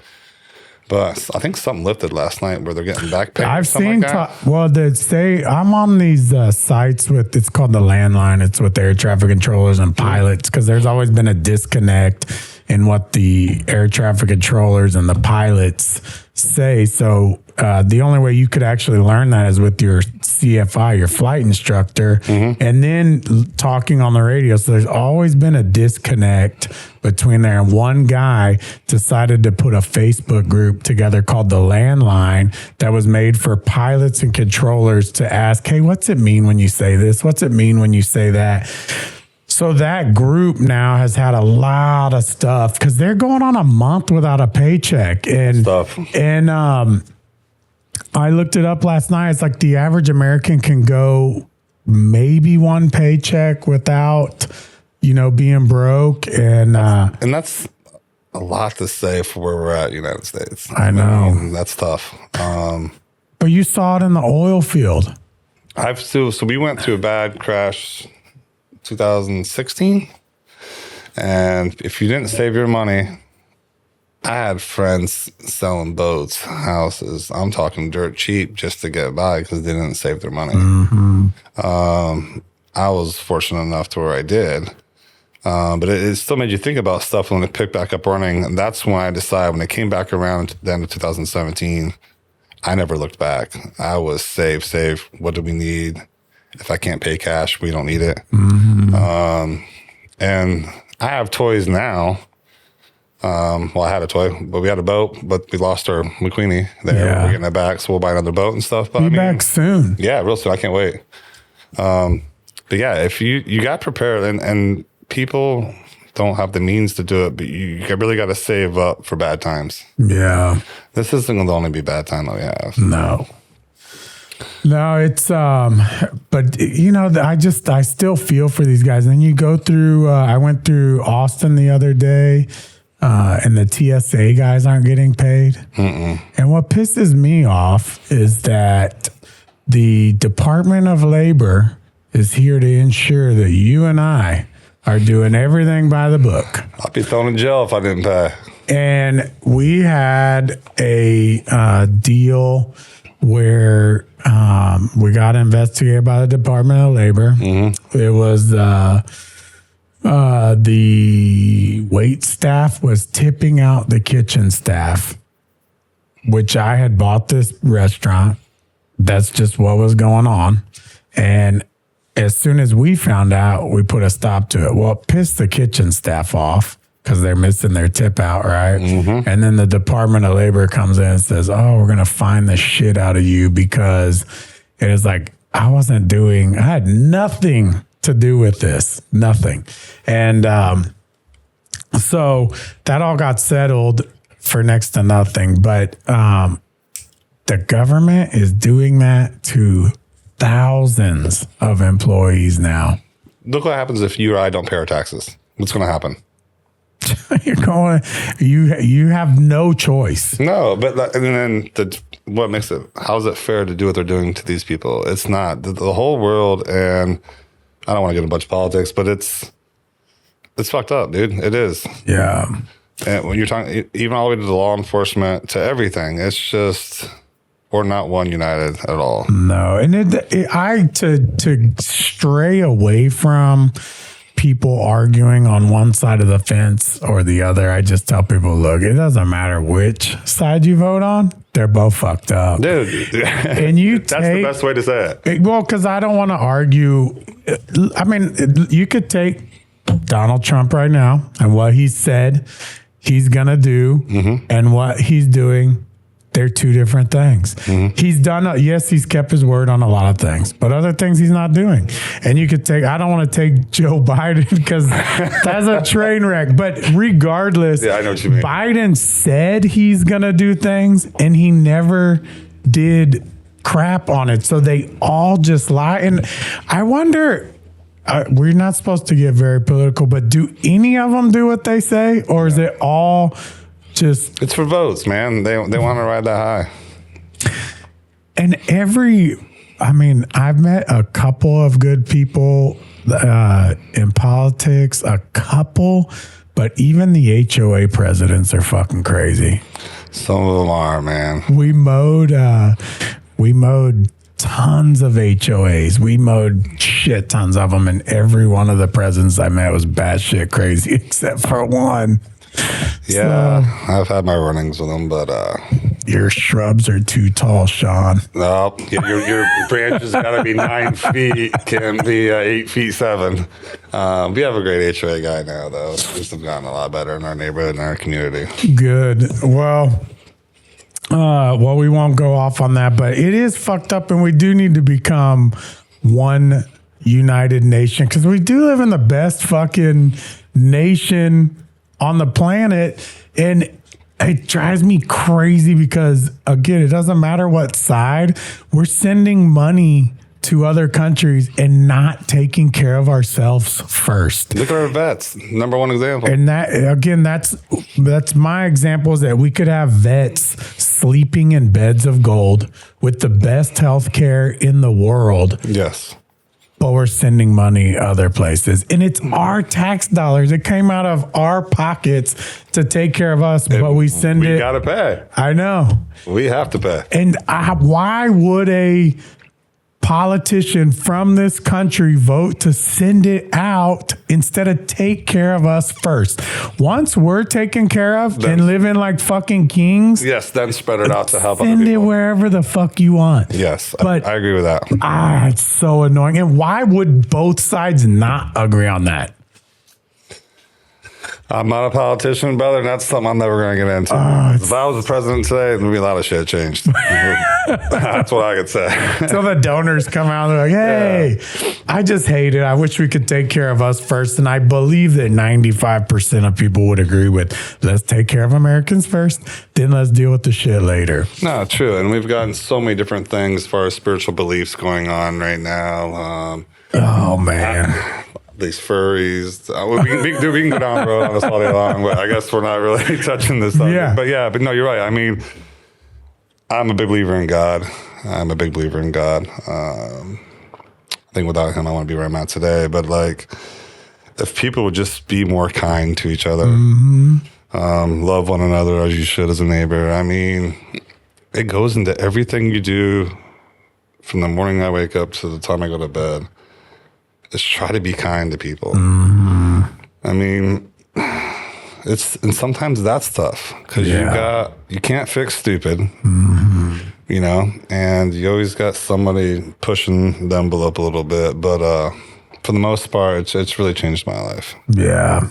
But I think something lifted last night where they're getting back pay. I've seen, I'm on these sites it's called the landline. It's with air traffic controllers and pilots because there's always been a disconnect in what the air traffic controllers and the pilots say. So the only way you could actually learn that is with your CFI, your flight instructor, and then talking on the radio. So there's always been a disconnect between there. And one guy decided to put a Facebook group together called the Landline that was made for pilots and controllers to ask, hey, what's it mean when you say this? What's it mean when you say that? So that group now has had a lot of stuff because they're going on a month without a paycheck and I looked it up last night. It's like the average American can go maybe one paycheck without, being broke. And that's a lot to say for where we're at in the United States. I know. That's tough. But you saw it in the oil field. So we went through a bad crash 2016. And if you didn't save your money, I had friends selling boats, houses. I'm talking dirt cheap just to get by because they didn't save their money. Mm-hmm. I was fortunate enough to where I did. But it still made you think about stuff when it picked back up running. And that's when I decided, when it came back around at the end of 2017, I never looked back. I was save. What do we need? If I can't pay cash, we don't need it. Mm-hmm. And I have toys now. Well, I had a toy, but we had a boat, but we lost our McQueenie there. Yeah. We're getting it back, so we'll buy another boat and stuff. But Be back soon. Yeah, real soon. I can't wait. But yeah, if you got prepared, and people don't have the means to do it, but you really got to save up for bad times. Yeah. This isn't going to only be bad time that we have. No, it's, but I still feel for these guys. And then you go through, I went through Austin the other day, and the TSA guys aren't getting paid. Mm-mm. And what pisses me off is that the Department of Labor is here to ensure that you and I are doing everything by the book. I'll be thrown in jail if I didn't pay. And we had a deal where we got investigated by the Department of Labor. Mm-hmm. It was the wait staff was tipping out the kitchen staff, which I had bought this restaurant. That's just what was going on. And as soon as we found out, we put a stop to it. Well, it pissed the kitchen staff off because they're missing their tip out, right? Mm-hmm. And then the Department of Labor comes in and says, oh, we're going to fine the shit out of you because it is like, I had nothing to do with this, nothing. And so that all got settled for next to nothing. But the government is doing that to thousands of employees now. Look what happens if you or I don't pay our taxes. What's going to happen? You have no choice. No, but and then what makes it? How is it fair to do what they're doing to these people? It's not the whole world, and I don't want to get into a bunch of politics, but it's fucked up, dude. It is. Yeah. And when you're talking, even all the way to the law enforcement, to everything, it's just we're not one united at all. No, and to stray away from people arguing on one side of the fence or the other, I just tell people, look, it doesn't matter which side you vote on, they're both fucked up. Dude. And that's the best way to say it. Well, because I don't want to argue. I mean, you could take Donald Trump right now and what he said he's going to do mm-hmm. and what he's doing. They're two different things. Mm-hmm. He's he's kept his word on a lot of things, but other things he's not doing. And you could I don't want to take Joe Biden because that's a train wreck. But regardless, yeah, I know what you mean. Biden said he's going to do things and he never did crap on it. So they all just lie. And I wonder, we're not supposed to get very political, but do any of them do what they say? Or is it all just... It's for votes, man. They want to ride that high. And I've met a couple of good people in politics, a couple, but even the HOA presidents are fucking crazy. Some of them are, man. We mowed tons of HOAs. We mowed shit tons of them, and every one of the presidents I met was batshit crazy except for one. Yeah, so, I've had my runnings with them, but your shrubs are too tall, Shawn. No, your branches got to be 9 feet, can't be 8 feet 7. We have a great HOA guy now, though. Things have gotten a lot better in our neighborhood and our community. Good. Well, we won't go off on that, but it is fucked up, and we do need to become one united nation because we do live in the best fucking nation on the planet. And It drives me crazy because, again, it doesn't matter what side, we're sending money to other countries and not taking care of ourselves first. Look at our vets. Number one example. And that, again, that's my example, is that we could have vets sleeping in beds of gold with the best health care in the world. Yes. But we're sending money other places. And it's our tax dollars. It came out of our pockets to take care of us, but we send it. We got to pay. I know. We have to pay. And why would a politician from this country vote to send it out instead of take care of us first? Once we're taken care of and living like fucking kings, yes, then spread it out to help other send people. it wherever the fuck you want. Yes, but I agree with that. It's so annoying. And why would both sides not agree on that? I'm not a politician, brother, and that's something I'm never going to get into. If I was the president today, there'd be a lot of shit changed. That's what I could say. So the donors come out and they're like, hey, I just hate it. I wish we could take care of us first. And I believe that 95% of people would agree with, let's take care of Americans first, then let's deal with the shit later. No, true. And we've gotten so many different things for our spiritual beliefs going on right now. Oh, man. These furries. We can go down the road on this all day long, but I guess we're not really touching this subject. Yeah. But no, you're right. I mean, I'm a big believer in God. I think without him, I wouldn't be where I'm at today. But like, if people would just be more kind to each other, love one another as you should as a neighbor. I mean, it goes into everything you do from the morning I wake up to the time I go to bed. Is try to be kind to people. I mean, and sometimes that's tough because you can't fix stupid, you know, and you always got somebody pushing the envelope a little bit. But for the most part, it's really changed my life. Yeah.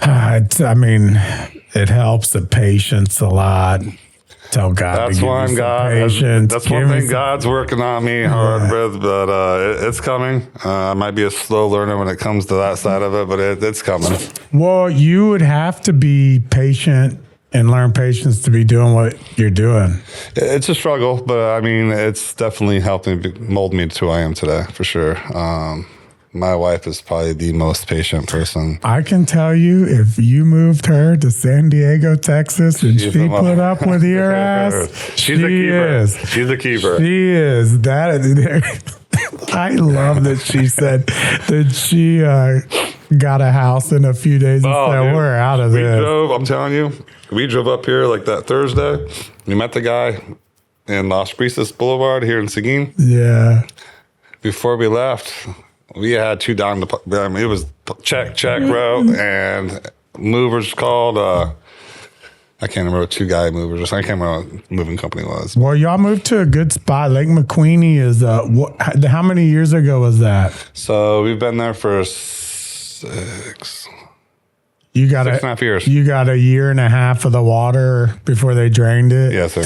I mean, it helps the patience a lot. Tell God. That's why I'm God. That's one thing God's working on me hard with, but it's coming. I might be a slow learner when it comes to that side of it, but it's coming. Well, you would have to be patient and learn patience to be doing what you're doing. It's a struggle, but I mean, it's definitely helped me mold me to who I am today, for sure. My wife is probably the most patient person. I can tell you, if you moved her to San Diego, Texas, and she put up with your ass, she's a keeper. She's a keeper. She is. I love that she said that she got a house in a few days and said, we're out of this. I'm telling you, we drove up here like that Thursday. We met the guy in Las Brisas Boulevard here in Seguin. Yeah. Before we left, we had two down the. I mean, it was check route and movers called. I can't remember what two guy movers. I can't remember what moving company was. Well, y'all moved to a good spot. Lake McQueenie is. How many years ago was that? So we've been there for 6. You got 6.5 years. You got a year and a half of the water before they drained it. Yes, sir.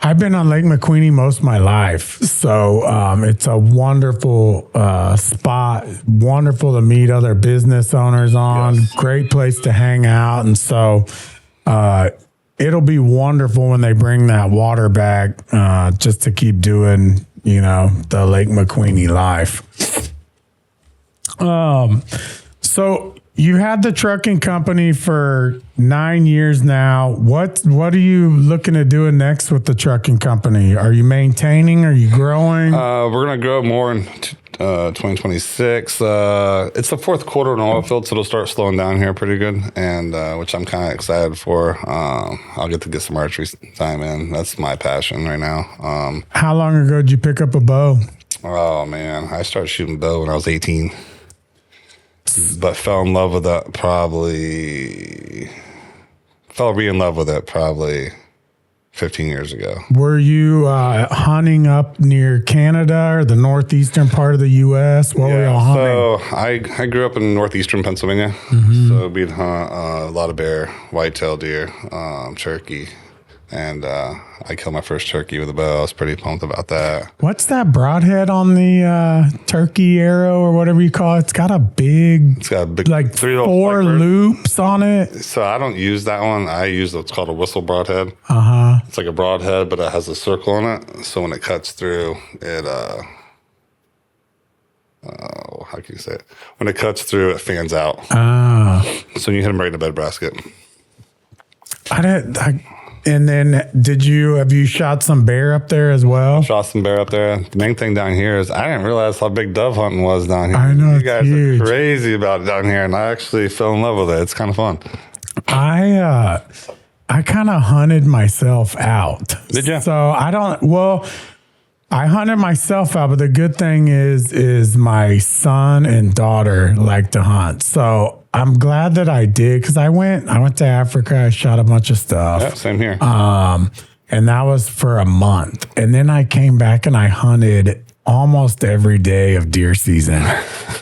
I've been on Lake McQueenie most of my life, so it's a wonderful spot, wonderful to meet other business owners on, great place to hang out, and so it'll be wonderful when they bring that water back just to keep doing, the Lake McQueenie life. So you had the trucking company for 9 years now. What are you looking at doing next with the trucking company? Are you maintaining? Are you growing? We're going to grow more in 2026. It's the fourth quarter in oil field, so it'll start slowing down here pretty good, and which I'm kind of excited for. I'll get some archery time in. That's my passion right now. How long ago did you pick up a bow? Oh, man. I started shooting bow when I was 18. But fell in love with that in love with it probably 15 years ago. Were you hunting up near Canada or the northeastern part of the U.S.? What were y'all hunting? So I grew up in northeastern Pennsylvania. So we'd hunt a lot of bear, whitetail deer, turkey. And I killed my first turkey with a bow. I was pretty pumped about that. What's that broadhead on the turkey arrow or whatever you call it? It's got a big like 4 loops on it. So I don't use that one. I use what's called a whistle broadhead. It's like a broadhead, but it has a circle in it. So when it cuts through, it how can you say it? When it cuts through, it fans out. So you hit them right in the bed basket. And then have you shot some bear up there as well? Shot some bear up there. The main thing down here is I didn't realize how big dove hunting was down here. I know. You guys are crazy about it down here, and I actually fell in love with it. It's kind of fun. I kind of hunted myself out. Did you? So I hunted myself out, but the good thing is my son and daughter like to hunt. So I'm glad that I did, because I went to Africa. I shot a bunch of stuff. Yeah, same here. And that was for a month. And then I came back and I hunted almost every day of deer season.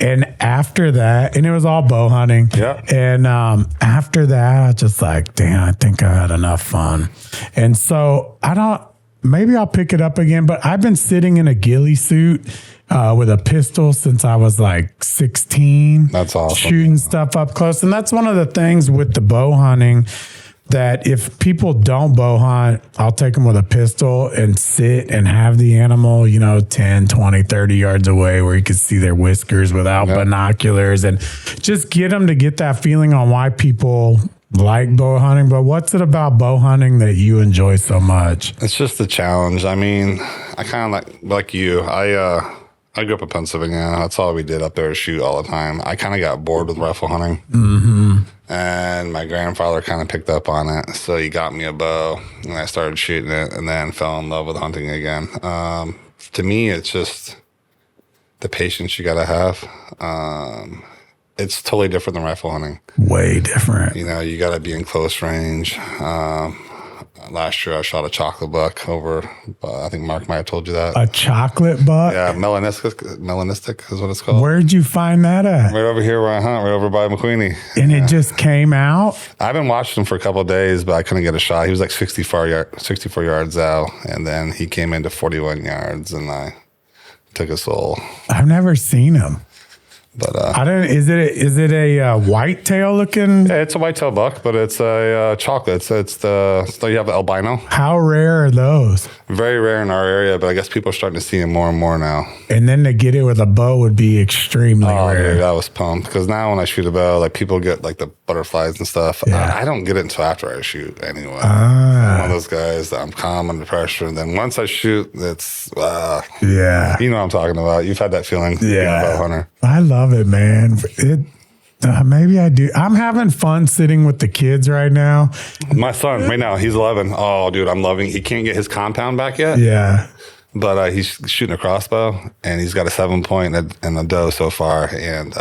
And after that, and it was all bow hunting. Yeah. And after that, I was just like, damn, I think I had enough fun. And so maybe I'll pick it up again, but I've been sitting in a ghillie suit with a pistol since I was like 16. That's awesome. Shooting stuff up close. And that's one of the things with the bow hunting, that if people don't bow hunt, I'll take them with a pistol and sit and have the animal, 10, 20, 30 yards away where you can see their whiskers without binoculars, and just get them to get that feeling on why people like bow hunting. But what's it about bow hunting that you enjoy so much? It's just the challenge. I mean, I kind of like you. I grew up in Pennsylvania. That's all we did up there, is shoot all the time. I kind of got bored with rifle hunting. And my grandfather kind of picked up on it. So he got me a bow, and I started shooting it, and then fell in love with hunting again. To me, it's just the patience you got to have. It's totally different than rifle hunting. Way different. You got to be in close range. Last year, I shot a chocolate buck over, I think Mark might have told you that. A chocolate buck? Yeah, melanistic is what it's called. Where'd you find that at? Right over here where I hunt, right over by McQueenie. And it just came out? I've been watching him for a couple of days, but I couldn't get a shot. He was like 64 yards out, and then he came into 41 yards, and I took his soul. I've never seen him. But is it a whitetail looking? Yeah, it's a whitetail buck, but it's a chocolate. So you have albino. How rare are those? Very rare in our area, but I guess people are starting to see them more and more now. And then to get it with a bow would be extremely rare. Dude, I was pumped, because now when I shoot a bow, like people get like the butterflies and stuff. Yeah. I don't get it until after I shoot anyway. I'm one of those guys that I'm calm under pressure, and then once I shoot, it's yeah. You know what I'm talking about. You've had that feeling. Yeah. Being a bow hunter. I love it, man. Maybe I do. I'm having fun sitting with the kids right now. My son, right now, he's 11. Oh, dude, I'm loving. He can't get his compound back yet. Yeah. But he's shooting a crossbow, and he's got a 7-point and a doe so far, and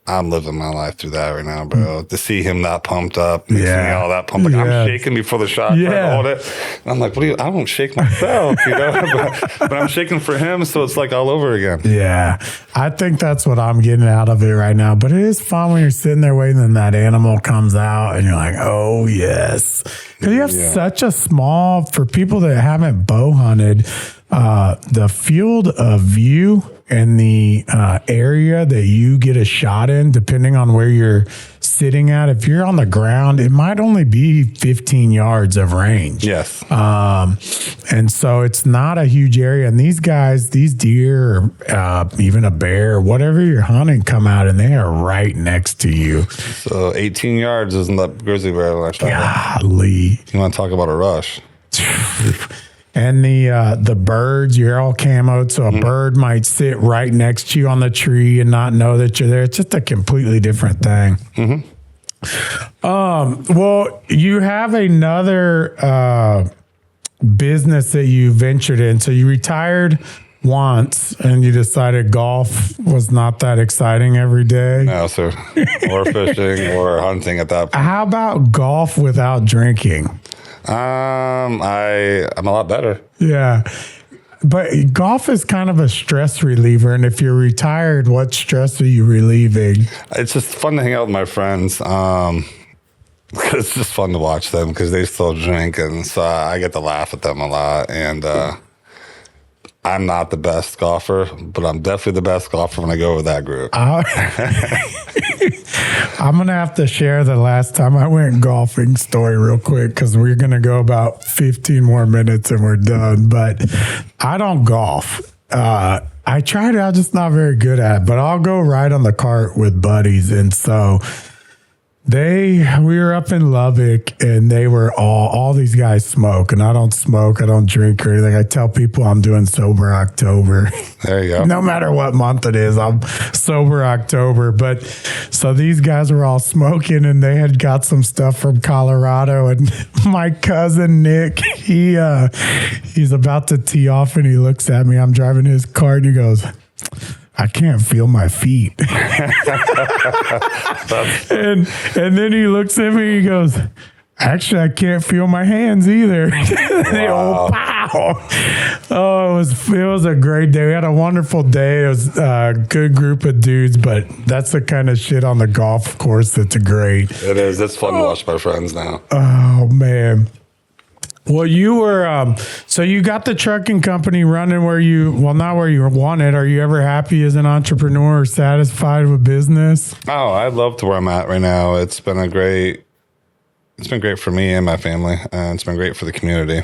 I'm living my life through that right now, bro. To see him that pumped up, makes me all that pumped. Like, I'm shaking before the shot, trying to hold it. And I'm like, I don't shake myself, but I'm shaking for him, so it's like all over again. Yeah, I think that's what I'm getting out of it right now. But it is fun when you're sitting there waiting, and that animal comes out, and you're like, oh yes. Because you have such a small, for people that haven't bow hunted, the field of view and the area that you get a shot in, depending on where you're sitting at. If you're on the ground, it might only be 15 yards of range. Yes. And so it's not a huge area. And these guys, these deer, even a bear, whatever you're hunting, come out and they are right next to you. So 18 yards isn't that grizzly bear when I shot. Golly. You want to talk about a rush? And the birds, you're all camoed, so a bird might sit right next to you on the tree and not know that you're there. It's just a completely different thing. Well, you have another business that you ventured in. So you retired once and you decided golf was not that exciting every day. No, sir. Or fishing or hunting at that point. How about golf without drinking? I'm a lot better. Yeah. But golf is kind of a stress reliever. And if you're retired, what stress are you relieving? It's just fun to hang out with my friends. It's just fun to watch them because they still drink, and so I get to laugh at them a lot. And I'm not the best golfer, but I'm definitely the best golfer when I go with that group. I'm going to have to share the last time I went golfing story real quick because we're going to go about 15 more minutes and we're done. But I don't golf. I tried it. I'm just not very good at it, but I'll go ride on the cart with buddies. And so we were up in Lubbock and they were all these guys smoke, and I don't smoke. I don't drink or anything. I tell people I'm doing sober October. There you go. No matter what month it is, I'm sober October. But so these guys were all smoking and they had got some stuff from Colorado, and my cousin Nick, he's about to tee off and he looks at me. I'm driving his car and he goes, I can't feel my feet. and then he looks at me and he goes, actually, I can't feel my hands either. Wow. Pow. Oh, it was a great day. We had a wonderful day. It was a good group of dudes, but that's the kind of shit on the golf course that's great. It is. It's fun to watch my friends now. Oh, man. Well, you were, so you got the trucking company running not where you want it. Are you ever happy as an entrepreneur or satisfied with business? Oh, I love where I'm at right now. It's been great for me and my family, and it's been great for the community.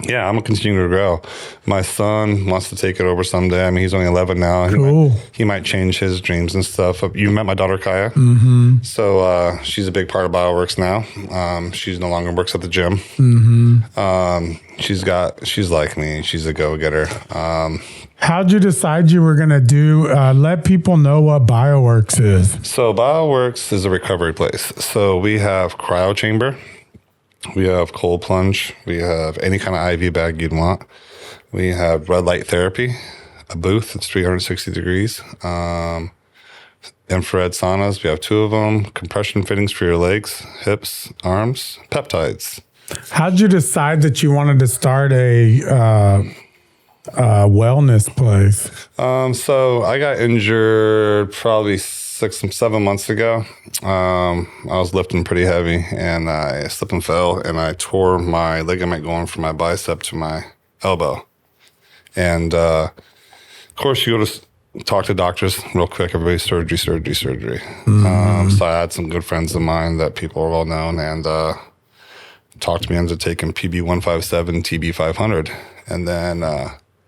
Yeah, I'm continuing to grow. My son wants to take it over someday. I mean, he's only 11 now. Cool. He might change his dreams and stuff. You met my daughter, Kaya. Mm-hmm. So she's a big part of BioWorks now. She no longer works at the gym. Mm-hmm. She's like me. She's a go-getter. How'd you decide you were going to let people know what BioWorks is? So BioWorks is a recovery place. So we have cryo chamber. We have cold plunge. We have any kind of IV bag you'd want. We have red light therapy, a booth that's 360 degrees. Infrared saunas. We have 2 of them. Compression fittings for your legs, hips, arms. Peptides. How'd you decide that you wanted to start a wellness place? So I got injured probably 6-7 months ago. I was lifting pretty heavy and I slipped and fell and I tore my ligament going from my bicep to my elbow. And of course, you go to talk to doctors real quick. Everybody's surgery. Mm-hmm. So I had some good friends of mine that people are well known and talked me into taking PB157, TB500, and then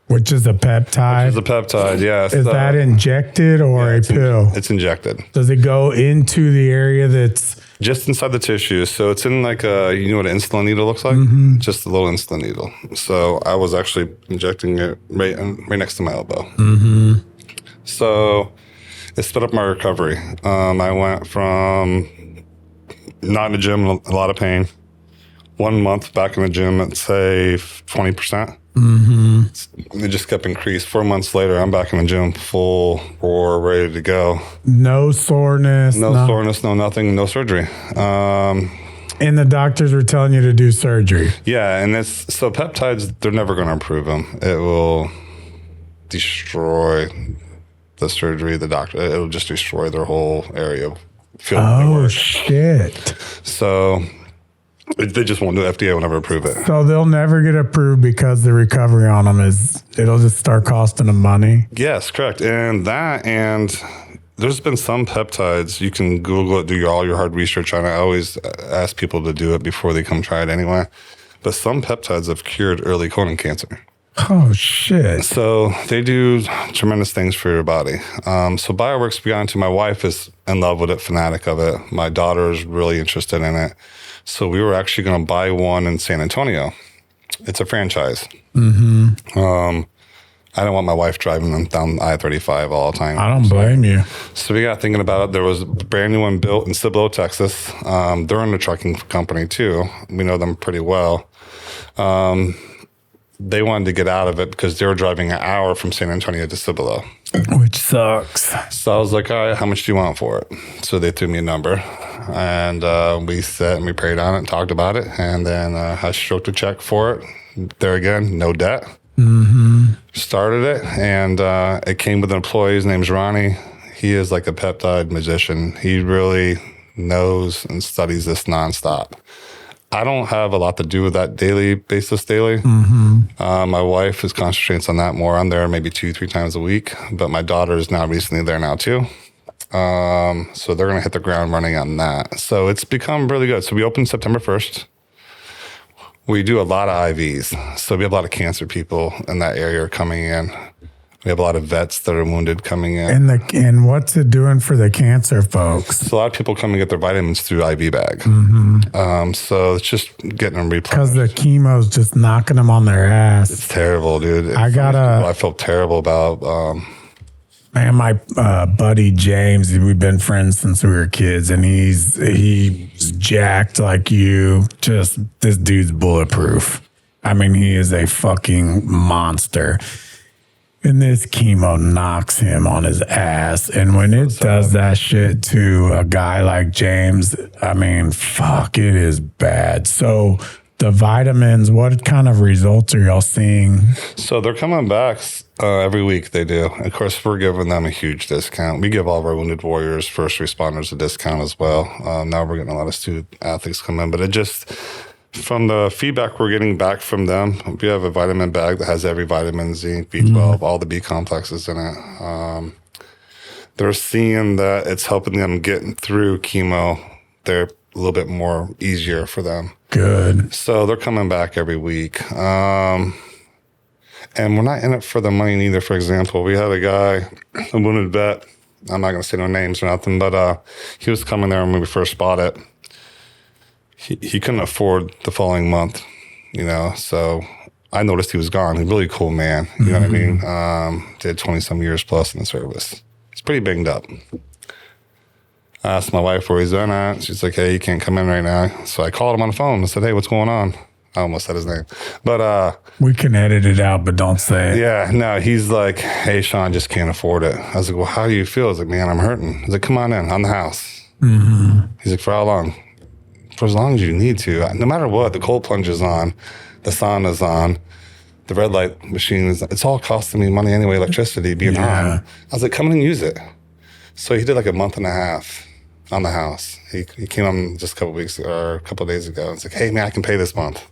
which is a peptide. Yeah. Is that injected or a pill? It's injected. Does it go into the area that's just inside the tissue? So it's in like you know what an insulin needle looks like? Mm-hmm. Just a little insulin needle. So I was actually injecting it right next to my elbow. Mm-hmm. So it sped up my recovery. I went from not in the gym, a lot of pain. 1 month back in the gym at say 20%. Mm-hmm. It just kept increased. 4 months later, I'm back in the gym, full roar, ready to go. No soreness. No soreness, no nothing, no surgery. And the doctors were telling you to do surgery. Yeah, and so peptides, they're never going to improve them. It will destroy the surgery, the doctor. It'll just destroy their whole area of field. Oh, shit. So they just won't do it. FDA will never approve it. So they'll never get approved because the recovery on them it'll just start costing them money? Yes, correct. And there's been some peptides. You can Google it, do all your hard research on it. I always ask people to do it before they come try it anyway. But some peptides have cured early colon cancer. Oh, shit. So they do tremendous things for your body. So BioWorks began to, my wife is in love with it, fanatic of it. My daughter is really interested in it. So we were actually going to buy one in San Antonio. It's a franchise. Mm-hmm. I don't want my wife driving them down I-35 all the time. I don't blame you. So we got thinking about it. There was a brand new one built in Cibolo, Texas. They're in the trucking company too. We know them pretty well. They wanted to get out of it because they were driving an hour from San Antonio to Cibolo. Which sucks. So I was like, all right, how much do you want for it? So they threw me a number. And we sat and we prayed on it and talked about it. And then I stroked a check for it. There again, no debt. Mm-hmm. Started it. And it came with an employee. His name's Ronnie. He is like a peptide magician. He really knows and studies this nonstop. I don't have a lot to do with that daily. My wife is concentrates on that more. I'm there maybe 2-3 times a week, but my daughter is now recently there now too. So they're going to hit the ground running on that. So it's become really good. So we opened September 1st. We do a lot of IVs. So we have a lot of cancer people in that area coming in. We have a lot of vets that are wounded coming in. And what's it doing for the cancer folks? So a lot of people come and get their vitamins through IV bag. So it's just getting them replenished. Because the chemo's just knocking them on their ass. It's terrible, dude. I felt terrible about. Man, my buddy James, we've been friends since we were kids, and he's jacked like you. Just, this dude's bulletproof. I mean, he is a fucking monster. And this chemo knocks him on his ass. And when it does that shit to a guy like James, I mean, fuck, it is bad. So the vitamins, what kind of results are y'all seeing? So they're coming back every week. They do. Of course, we're giving them a huge discount. We give all of our wounded warriors, first responders a discount as well. Now we're getting a lot of student athletes come in, but it just... From the feedback we're getting back from them, we have a vitamin bag that has every vitamin, zinc, B12, all the B complexes in it. They're seeing that it's helping them get through chemo. They're a little bit more easier for them. Good. So they're coming back every week. And we're not in it for the money neither. For example, we had a guy, a wounded vet. I'm not going to say no names or nothing, but he was coming there when we first bought it. He couldn't afford the following month, so I noticed he was gone. He's a really cool man, you know what I mean? Did 20-some years plus in the service. He's pretty banged up. I asked my wife where he's been at. She's like, hey, you can't come in right now. So I called him on the phone and said, hey, what's going on? I almost said his name. But we can edit it out, but don't say it. Yeah, no, he's like, hey, Shawn, just can't afford it. I was like, well, how do you feel? I was like, man, I'm hurting. He's like, come on in, on the house. He's like, for how long? For as long as you need to. No matter what, the cold plunge is on, the sauna's on, the red light machine is, it's all costing me money anyway, electricity being on. I was like, come in and use it. So he did like a month and a half on the house. He came on just a couple weeks or a couple of days ago. It's like, hey man, I can pay this month.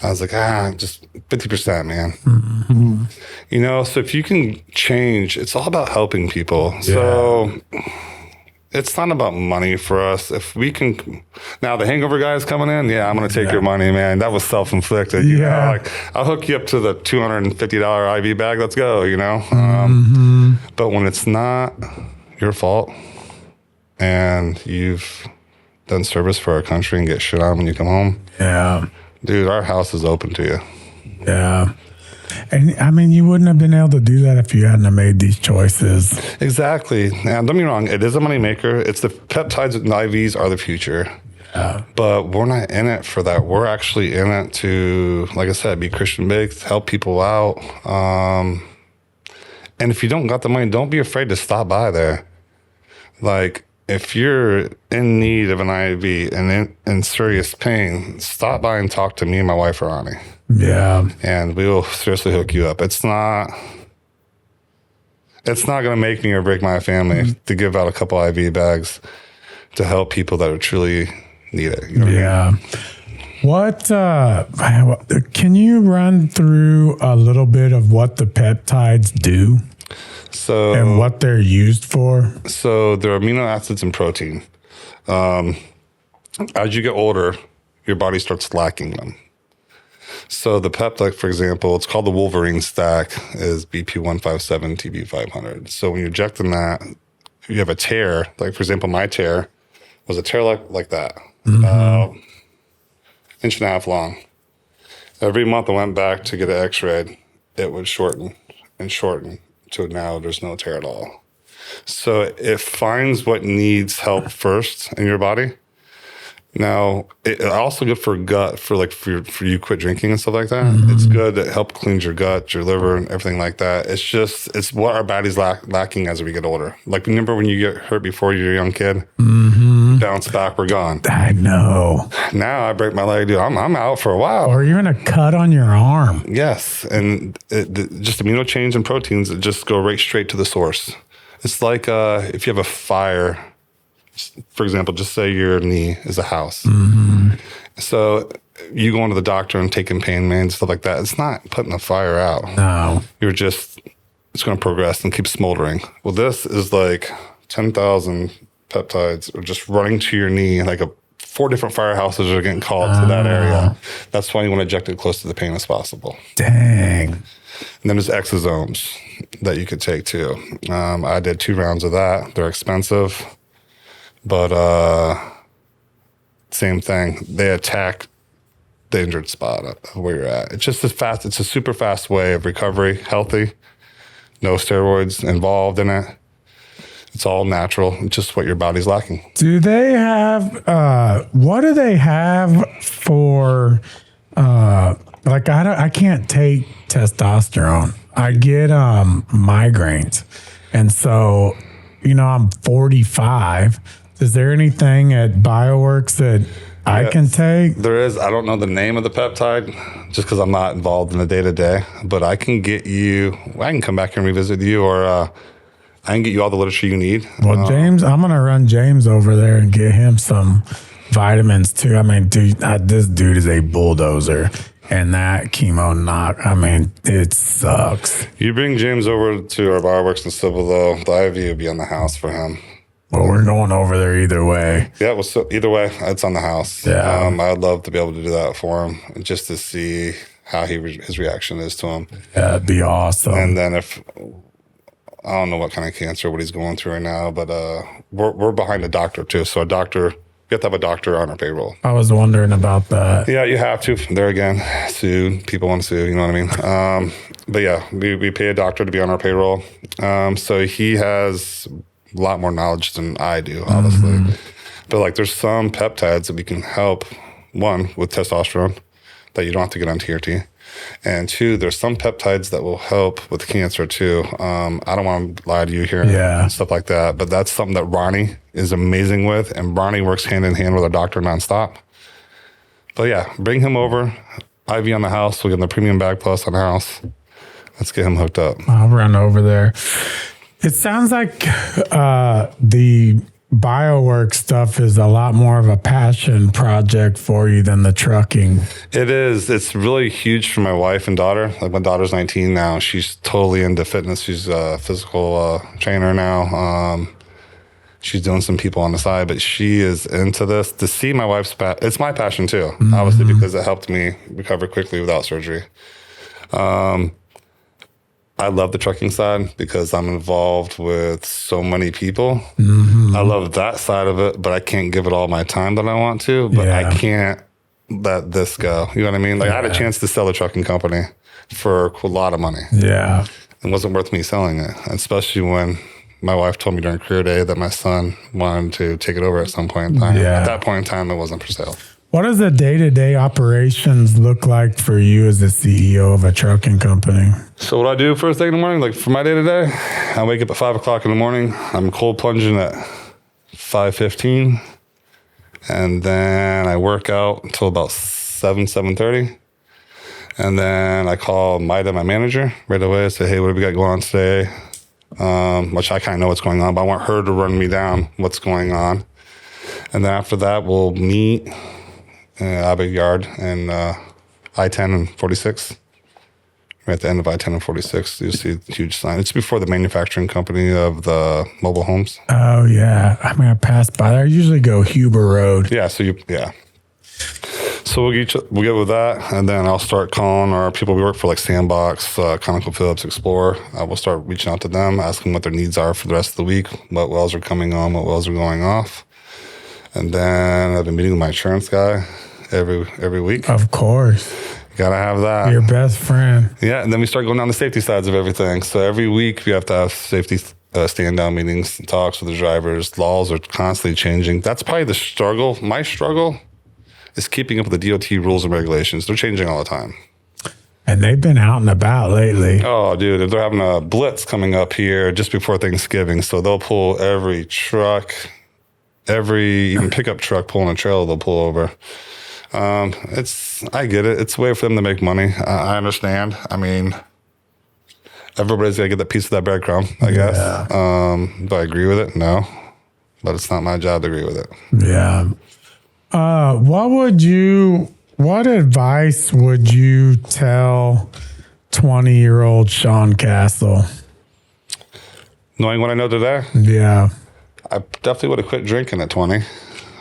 I was like, just 50%, man. So if you can change, it's all about helping people. Yeah. So it's not about money for us. If we can, now the hangover guy is coming in. Yeah, I'm going to take your money, man. That was self-inflicted. You know? Like, I'll hook you up to the $250 IV bag. Let's go, But when it's not your fault and you've done service for our country and get shit on when you come home. Yeah. Dude, our house is open to you. Yeah. And I mean, you wouldn't have been able to do that if you hadn't have made these choices. Exactly. Now, don't get me wrong. It is a moneymaker. It's the peptides and IVs are the future. Yeah. But we're not in it for that. We're actually in it to, like I said, be Christian based, help people out. And if you don't got the money, don't be afraid to stop by there. Like, if you're in need of an IV and in serious pain, stop by and talk to me and my wife, Ronnie. Yeah. And we will seriously hook you up. It's not going to make me or break my family to give out a couple IV bags to help people that are truly need it. You know what I mean? What can you run through a little bit of what the peptides do? And what they're used for? So they're amino acids and protein. As you get older, your body starts lacking them. So the peptide, for example, it's called the Wolverine stack, is BP157, TB500. So when you're injecting that, you have a tear. Like, for example, my tear was a tear like that, inch and a half long. Every month I went back to get an x-ray, it would shorten and shorten. To now there's no tear at all. So it finds what needs help first in your body. Now, it's also good for gut, for you quit drinking and stuff like that. It's good to help cleanse your gut, your liver, and everything like that. It's what our body's lacking as we get older. Like, remember when you get hurt before you're a young kid? Bounce back, we're gone. I know. Now I break my leg, dude. I'm out for a while. Or even a cut on your arm. Yes, and just amino chains and proteins that just go right straight to the source. It's like if you have a for example, just say your knee is a house. So you going to the doctor and taking pain meds, stuff like that, it's not putting the fire out. No. It's going to progress and keep smoldering. Well, this is like 10,000 peptides are just running to your knee, like 4 different firehouses are getting called to that area. That's why you want to inject it close to the pain as possible. Dang. And then there's exosomes that you could take too. I did 2 rounds of that. They're expensive, but same thing. They attack the injured spot of where you're at. It's just it's a super fast way of recovery, healthy, no steroids involved in it. It's all natural. It's just what your body's lacking. Do they have, what do they have for, I can't take testosterone. I get migraines. And so, I'm 45. Is there anything at BioWorks that I can take? There is. I don't know the name of the peptide just because I'm not involved in the day-to-day, but I can get you, I can come back here and revisit you, or I can get you all the literature you need. Well, James, I'm going to run James over there and get him some vitamins too. I mean, dude, this dude is a bulldozer. And that chemo it sucks. You bring James over to our BioWorks in Cibolo, the IV will be on the house for him. Well, we're going over there either way. Yeah, well, so either way, it's on the house. Yeah. I'd love to be able to do that for him, just to see how his reaction is to him. Yeah, that'd be awesome. And then if, I don't know what kind of cancer, what he's going through right now, but we're behind a doctor too. So we have to have a doctor on our payroll. I was wondering about that. Yeah, you have to. There again, sue. People want to sue, you know what I mean? But yeah, we pay a doctor to be on our payroll. So he has a lot more knowledge than I do, obviously. But like there's some peptides that we can help, 1, with testosterone, that you don't have to get on TRT. And 2, there's some peptides that will help with cancer too. I don't want to lie to you here and stuff like that, but that's something that Ronnie is amazing with, and Ronnie works hand in hand with our doctor nonstop. But yeah, bring him over, IV on the house, we'll get him the Premium Bag Plus on the house. Let's get him hooked up. I'll run over there. It sounds like the BioWorks stuff is a lot more of a passion project for you than the trucking. It is. It's really huge for my wife and daughter. Like my daughter's 19 now. She's totally into fitness. She's a physical trainer now. She's doing some people on the side, but she is into this. To see my wife's it's my passion too, obviously, because it helped me recover quickly without surgery. I love the trucking side because I'm involved with so many people. I love that side of it, but I can't give it all my time that I want to, but I can't let this go. You know what I mean? Like I had a chance to sell a trucking company for a lot of money. Yeah. It wasn't worth me selling it, especially when my wife told me during career day that my son wanted to take it over at some point in time. Yeah. At that point in time, it wasn't for sale. What does the day-to-day operations look like for you as the CEO of a trucking company? So what I do first thing in the morning, like for my day-to-day, I wake up at 5 o'clock in the morning. I'm cold plunging at 5:15. And then I work out until about 7:30. And then I call Maida, my manager, right away. I say, hey, what do we got going on today? Which I kind of know what's going on, but I want her to run me down what's going on. And then after that, we'll meet Abbey Yard and I-10 and 46. Right at the end of I-10 and 46, you see a huge sign. It's before the manufacturing company of the mobile homes. Oh, yeah. I mean, I passed by there. I usually go Huber Road. Yeah, so So we'll get with that, and then I'll start calling our people we work for, like Sandbox, ConocoPhillips, Explorer. We'll start reaching out to them, asking what their needs are for the rest of the week, what wells are coming on, what wells are going off. And then I've been meeting with my insurance guy every week. Of course. Gotta have that. Your best friend. Yeah, and then we start going down the safety sides of everything. So every week we have to have safety stand-down meetings, talks with the drivers. Laws are constantly changing. That's probably the struggle. My struggle is keeping up with the DOT rules and regulations. They're changing all the time. And they've been out and about lately. Oh, dude, they're having a blitz coming up here just before Thanksgiving. So they'll pull every truck, even pickup truck pulling a trailer, they'll pull over. I get it. It's a way for them to make money. I understand. I mean, everybody's got to get that piece of that breadcrumb, I guess. Do I agree with it? No. but it's not my job to agree with it. Yeah. What advice would you tell 20-year-old Shawn Castle? Knowing what I know today? Yeah. I definitely would have quit drinking at 20.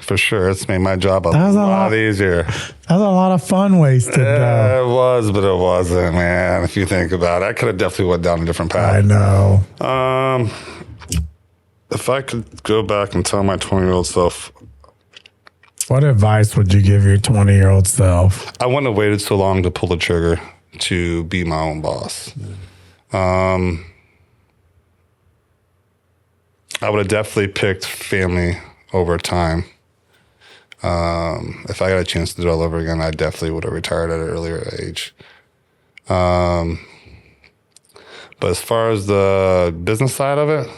For sure. It's made my job a lot easier. That's a lot of fun wasted, though. It was, but it wasn't, man. If you think about it, I could have definitely went down a different path. I know. If I could go back and tell my 20-year-old self, what advice would you give your 20-year-old self? I wouldn't have waited so long to pull the trigger to be my own boss. I would have definitely picked family over time. If I got a chance to do it all over again, I definitely would have retired at an earlier age. But as far as the business side of it,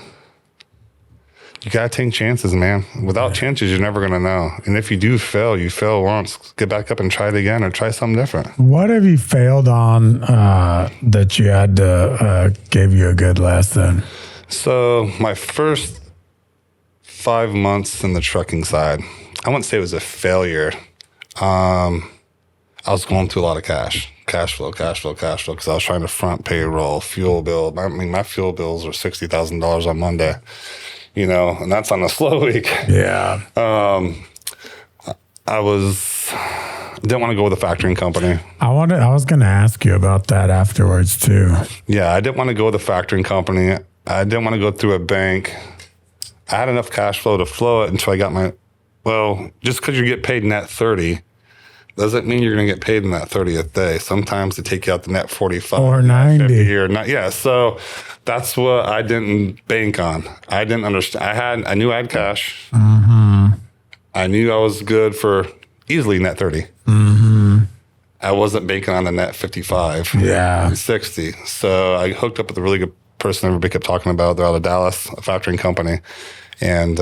you got to take chances, man. Without chances, you're never going to know. And if you do fail, you fail once. Get back up and try it again or try something different. What have you failed on that you had to give you a good lesson? So my first 5 months in the trucking side, I wouldn't say it was a failure. I was going through a lot of cash flow, because I was trying to front payroll, fuel bill. My fuel bills were $60,000 on Monday, and that's on a slow week. Yeah. I didn't want to go with a factoring company. I was going to ask you about that afterwards too. Yeah, I didn't want to go with a factoring company. I didn't want to go through a bank. I had enough cash flow to flow it until I got just because you get paid net 30 doesn't mean you're going to get paid in that 30th day. Sometimes they take you out the net 45 or 90 or not. Yeah, so that's what I didn't bank on. I didn't understand. I knew I had cash. Mm-hmm. I knew I was good for easily net 30. Mm-hmm. I wasn't banking on the net 55 and 60. So I hooked up with a really good person everybody kept talking about. They're out of Dallas, a factoring company, and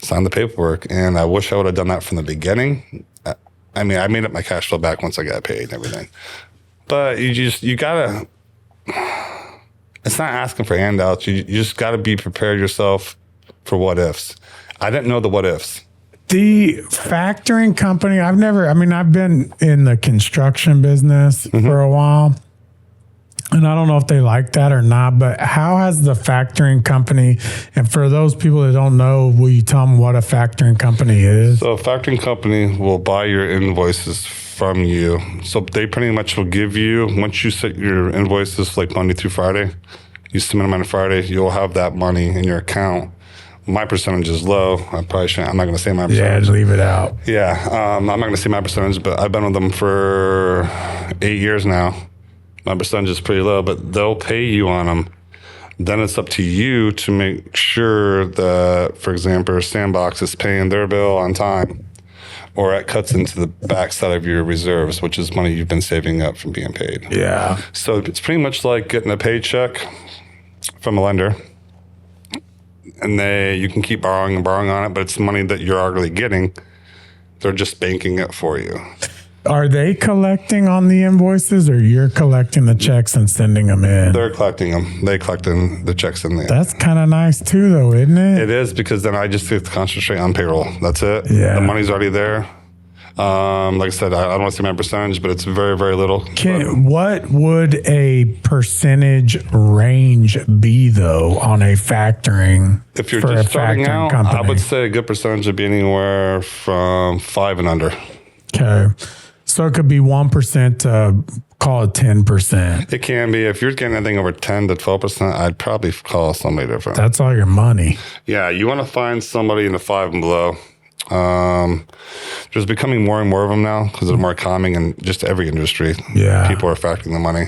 signed the paperwork. And I wish I would have done that from the beginning. I made up my cash flow back once I got paid and everything. But you gotta, it's not asking for handouts. You just gotta be prepared yourself for what ifs. I didn't know the what ifs. The factoring company, I've been in the construction business for a while. And I don't know if they like that or not, but how has the factoring company, and for those people that don't know, will you tell them what a factoring company is? So a factoring company will buy your invoices from you. So they pretty much will give you, once you set your invoices like Monday through Friday, you submit them on a Friday, you'll have that money in your account. My percentage is low. I'm not going to say my percentage. Yeah, leave it out. Yeah, I'm not going to say my percentage, but I've been with them for 8 years now. My percentage is pretty low, but they'll pay you on them. Then it's up to you to make sure that, for example, Sandbox is paying their bill on time, or it cuts into the backside of your reserves, which is money you've been saving up from being paid. Yeah. So it's pretty much like getting a paycheck from a lender, and you can keep borrowing on it, but it's money that you're already getting. They're just banking it for you. Are they collecting on the invoices, or you're collecting the checks and sending them in? They're collecting them. They collecting the checks in there. That's kind of nice too, though, isn't it? It is, because then I just have to concentrate on payroll. That's it. Yeah. The money's already there. Like I said, I don't want to say my percentage, but it's very, very little. What would a percentage range be, though, on a factoring? If you're just starting out, company? I would say a good percentage would be anywhere from 5 and under. Okay. So it could be 1% to call it 10%. It can be. If you're getting anything over 10 to 12%, I'd probably call somebody different. That's all your money. Yeah, you want to find somebody in the 5 and below. There's becoming more and more of them now because they're more common in just every industry. Yeah. People are factoring the money.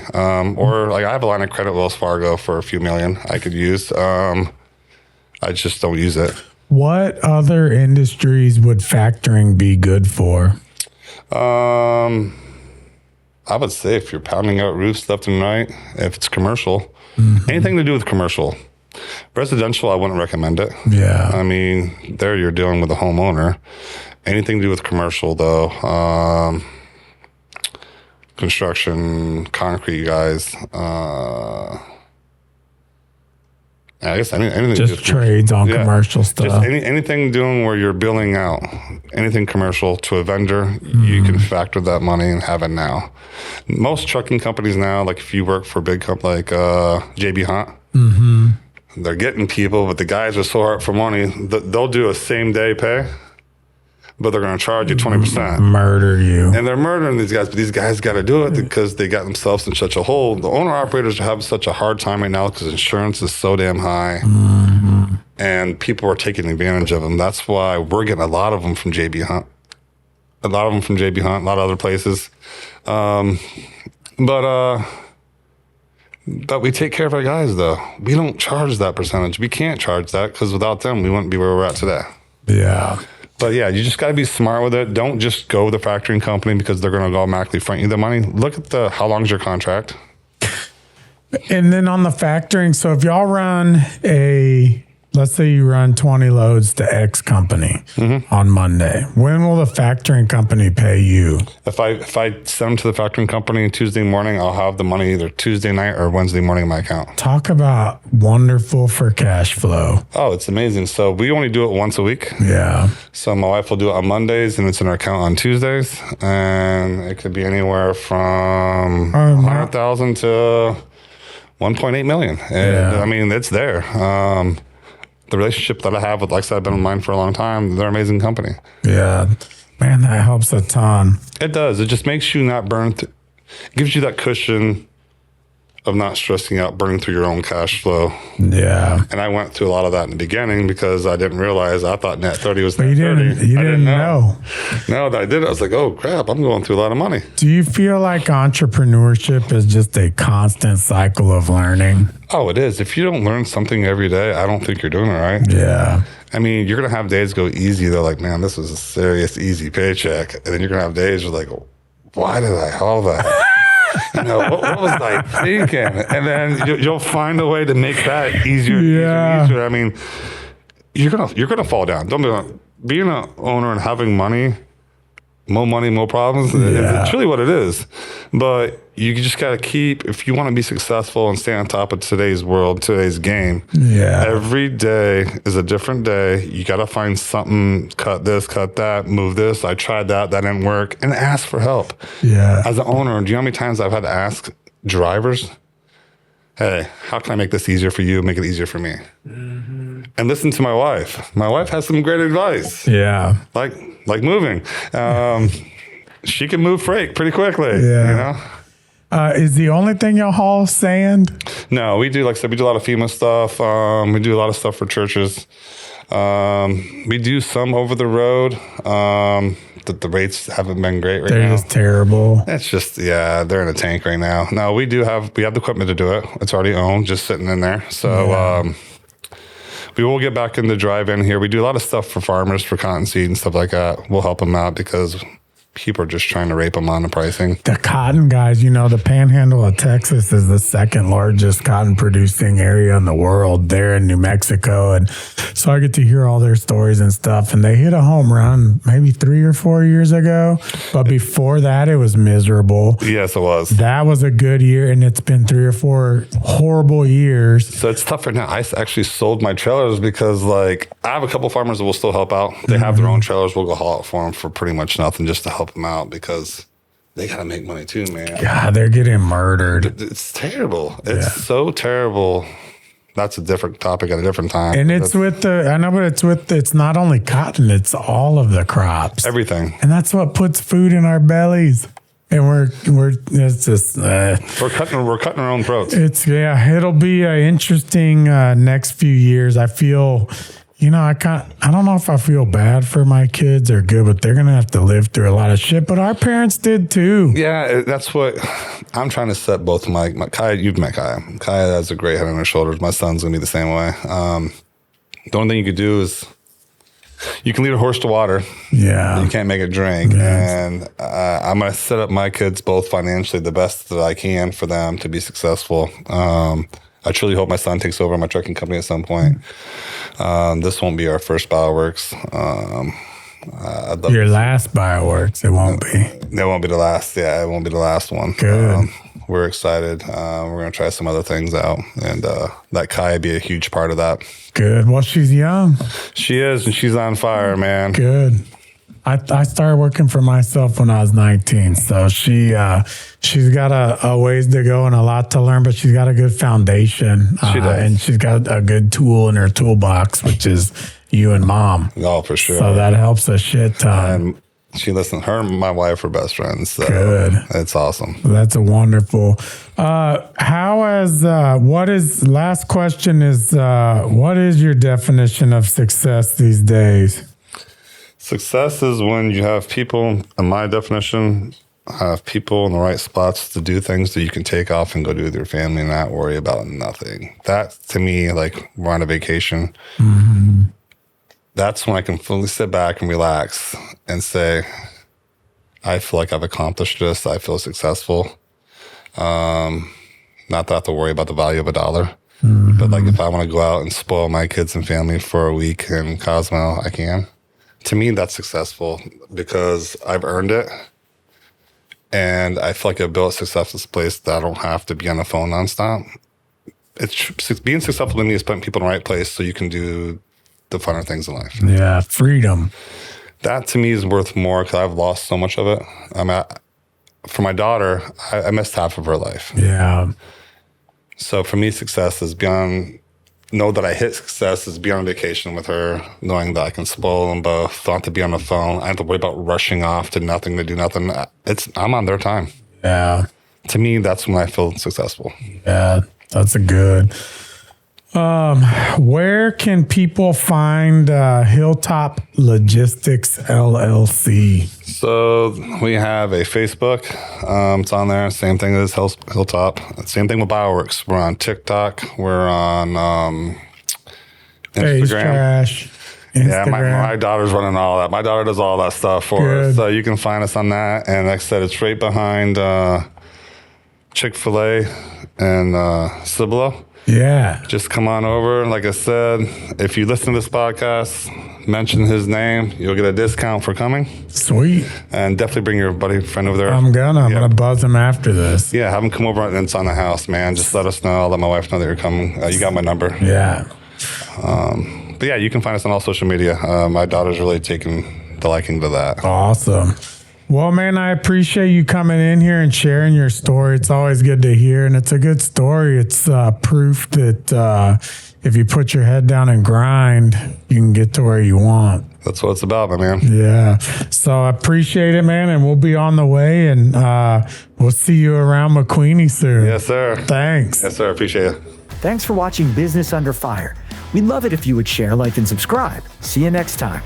Or like I have a line of credit with Wells Fargo for a few million I could use. I just don't use it. What other industries would factoring be good for? I would say if you're pounding out roofs left and right, if it's commercial, anything to do with commercial. Residential, I wouldn't recommend it. Yeah. I mean, there you're dealing with a homeowner. Anything to do with commercial, though, construction, concrete guys, I guess anything. Just trades on commercial stuff. Just anything doing where you're billing out anything commercial to a vendor, you can factor that money and have it now. Most trucking companies now, like if you work for a big company like JB Hunt, they're getting people, but the guys are so hard for money. They'll do a same day pay, but they're going to charge you 20%. Murder you. And they're murdering these guys, but these guys got to do it because they got themselves in such a hole. The owner-operators are having such a hard time right now because insurance is so damn high. And people are taking advantage of them. That's why we're getting a lot of them from JB Hunt. A lot of other places. But we take care of our guys, though. We don't charge that percentage. We can't charge that because without them, we wouldn't be where we're at today. Yeah. But yeah, you just got to be smart with it. Don't just go with the factoring company because they're going to automatically front you the money. Look at how long's your contract. And then on the factoring, so if y'all run let's say you run 20 loads to X company on Monday, when will the factoring company pay you? If I send them to the factoring company Tuesday morning, I'll have the money either Tuesday night or Wednesday morning in my account. Talk about wonderful for cash flow. Oh, it's amazing. So we only do it once a week. Yeah. So my wife will do it on Mondays and it's in our account on Tuesdays. And it could be anywhere from 100,000 to 1.8 million. I mean, it's there. The relationship that I have with, like I said, I've been in mine for a long time. They're an amazing company. Yeah. Man, that helps a ton. It does. It just makes you not burn. It gives you that cushion of not stressing out, burning through your own cash flow. Yeah. And I went through a lot of that in the beginning because I didn't realize. I thought net 30 was net 30. You didn't know. No, I did. I was like, oh, crap, I'm going through a lot of money. Do you feel like entrepreneurship is just a constant cycle of learning? Oh, it is. If you don't learn something every day, I don't think you're doing it right. Yeah. I mean, you're going to have days go easy. They're like, man, this was a serious, easy paycheck. And then you're going to have days where like, why did I have that? You know, what was I thinking? And then you'll find a way to make that easier and easier. I mean, you're gonna fall down. Don't be wrong. Being an owner and having money, more problems. It's really what it is. But you just got to keep, if you want to be successful and stay on top of today's world, today's game, every day is a different day. You got to find something, cut this, cut that, move this. I tried that didn't work, and ask for help. Yeah. As an owner, do you know how many times I've had to ask drivers, hey, how can I make this easier for you, make it easier for me? And listen to my wife. My wife has some great advice. Yeah. Like moving. She can move freight pretty quickly. Yeah. You know? Is the only thing y'all haul sand? No, we do, like I said, we do a lot of FEMA stuff. We do a lot of stuff for churches. We do some over the road. The rates haven't been great now. They're just terrible. It's just, they're in a tank right now. No, we have the equipment to do it. It's already owned, just sitting in there. So we will get back in the drive-in here. We do a lot of stuff for farmers, for cottonseed and stuff like that. We'll help them out because people are just trying to rape them on the pricing. The cotton guys, the panhandle of Texas is the second largest cotton producing area in the world. They're in New Mexico. And so I get to hear all their stories and stuff. And they hit a home run maybe 3 or 4 years ago. But before that, it was miserable. Yes, it was. That was a good year. And it's been 3 or 4 horrible years. So it's tough right now. I actually sold my trailers because I have a couple farmers that will still help out. They have their own trailers. We'll go haul it for them for pretty much nothing just to help them out because they got to make money too, man. God, they're getting murdered. It's terrible. It's so terrible. That's a different topic at a different time. And it's it's not only cotton, it's all of the crops. Everything. And that's what puts food in our bellies. And it's just we're cutting our own throats. It'll be an interesting next few years. I feel I don't know if I feel bad for my kids or good, but they're going to have to live through a lot of shit. But our parents did too. Yeah, that's what I'm trying to set both of my Kaya, you've met Kaya. Kaya has a great head on her shoulders. My son's going to be the same way. The only thing you could do is you can lead a horse to water. Yeah. You can't make it drink. Yes. And I'm going to set up my kids both financially the best that I can for them to be successful. I truly hope my son takes over my trucking company at some point. This won't be our first BioWorks. Your last BioWorks, it won't be. It won't be the last. Yeah, it won't be the last one. Good. we're excited. We're going to try some other things out, and that Kai would be a huge part of that. Good. Well, she's young. She is, and she's on fire, man. Good. I started working for myself when I was 19, so she's got a ways to go and a lot to learn, but she's got a good foundation. She does. And she's got a good tool in her toolbox, which is you and Mom. Oh, for sure. So that helps a shit ton. And she listens. Her and my wife are best friends. So good. It's awesome. That's a wonderful. Last question is, what is your definition of success these days? Success is when you have people, in my definition, have people in the right spots to do things that you can take off and go do with your family and not worry about nothing. That, to me, like we're on a vacation. Mm-hmm. That's when I can fully sit back and relax and say, I feel like I've accomplished this. I feel successful. Not that I have to worry about the value of a dollar. Mm-hmm. But like if I want to go out and spoil my kids and family for a week in Cozumel, I can. To me, that's successful because I've earned it. And I feel like I've built a successful place that I don't have to be on the phone nonstop. Being successful to me is putting people in the right place so you can do the funner things in life. Yeah, freedom. That to me is worth more because I've lost so much of it. For my daughter, I missed half of her life. Yeah. So for me, success is know that I hit success is be on vacation with her, knowing that I can spoil them both, don't have to be on the phone. I don't have to worry about rushing off to nothing to do nothing. I'm on their time. Yeah. To me, that's when I feel successful. Yeah, that's a good. Where can people find Hilltop Logistics LLC? So we have a Facebook. It's on there. Same thing as Hilltop. Same thing with BioWorks. We're on TikTok. We're on Instagram. Face Trash. Instagram. Yeah, my daughter's running all that. My daughter does all that stuff for us. So you can find us on that. And like I said, it's right behind Chick-fil-A and Cibolo. Yeah. Just come on over. Like I said, if you listen to this podcast, mention his name, you'll get a discount for coming. Sweet. And definitely bring your friend over there. I'm gonna buzz him after this. Yeah, have him come over and it's on the house, man. Just let us know. I'll let my wife know that you're coming. You got my number. Yeah. But yeah, you can find us on all social media. My daughter's really taken the liking to that. Awesome. Well, man, I appreciate you coming in here and sharing your story. It's always good to hear, and it's a good story. It's proof that if you put your head down and grind, you can get to where you want. That's what it's about, my man. Yeah. So I appreciate it, man, and we'll be on the way, and we'll see you around McQueenie soon. Yes, sir. Thanks. Yes, sir. Appreciate it. Thanks for watching Business Under Fire. We'd love it if you would share, like, and subscribe. See you next time.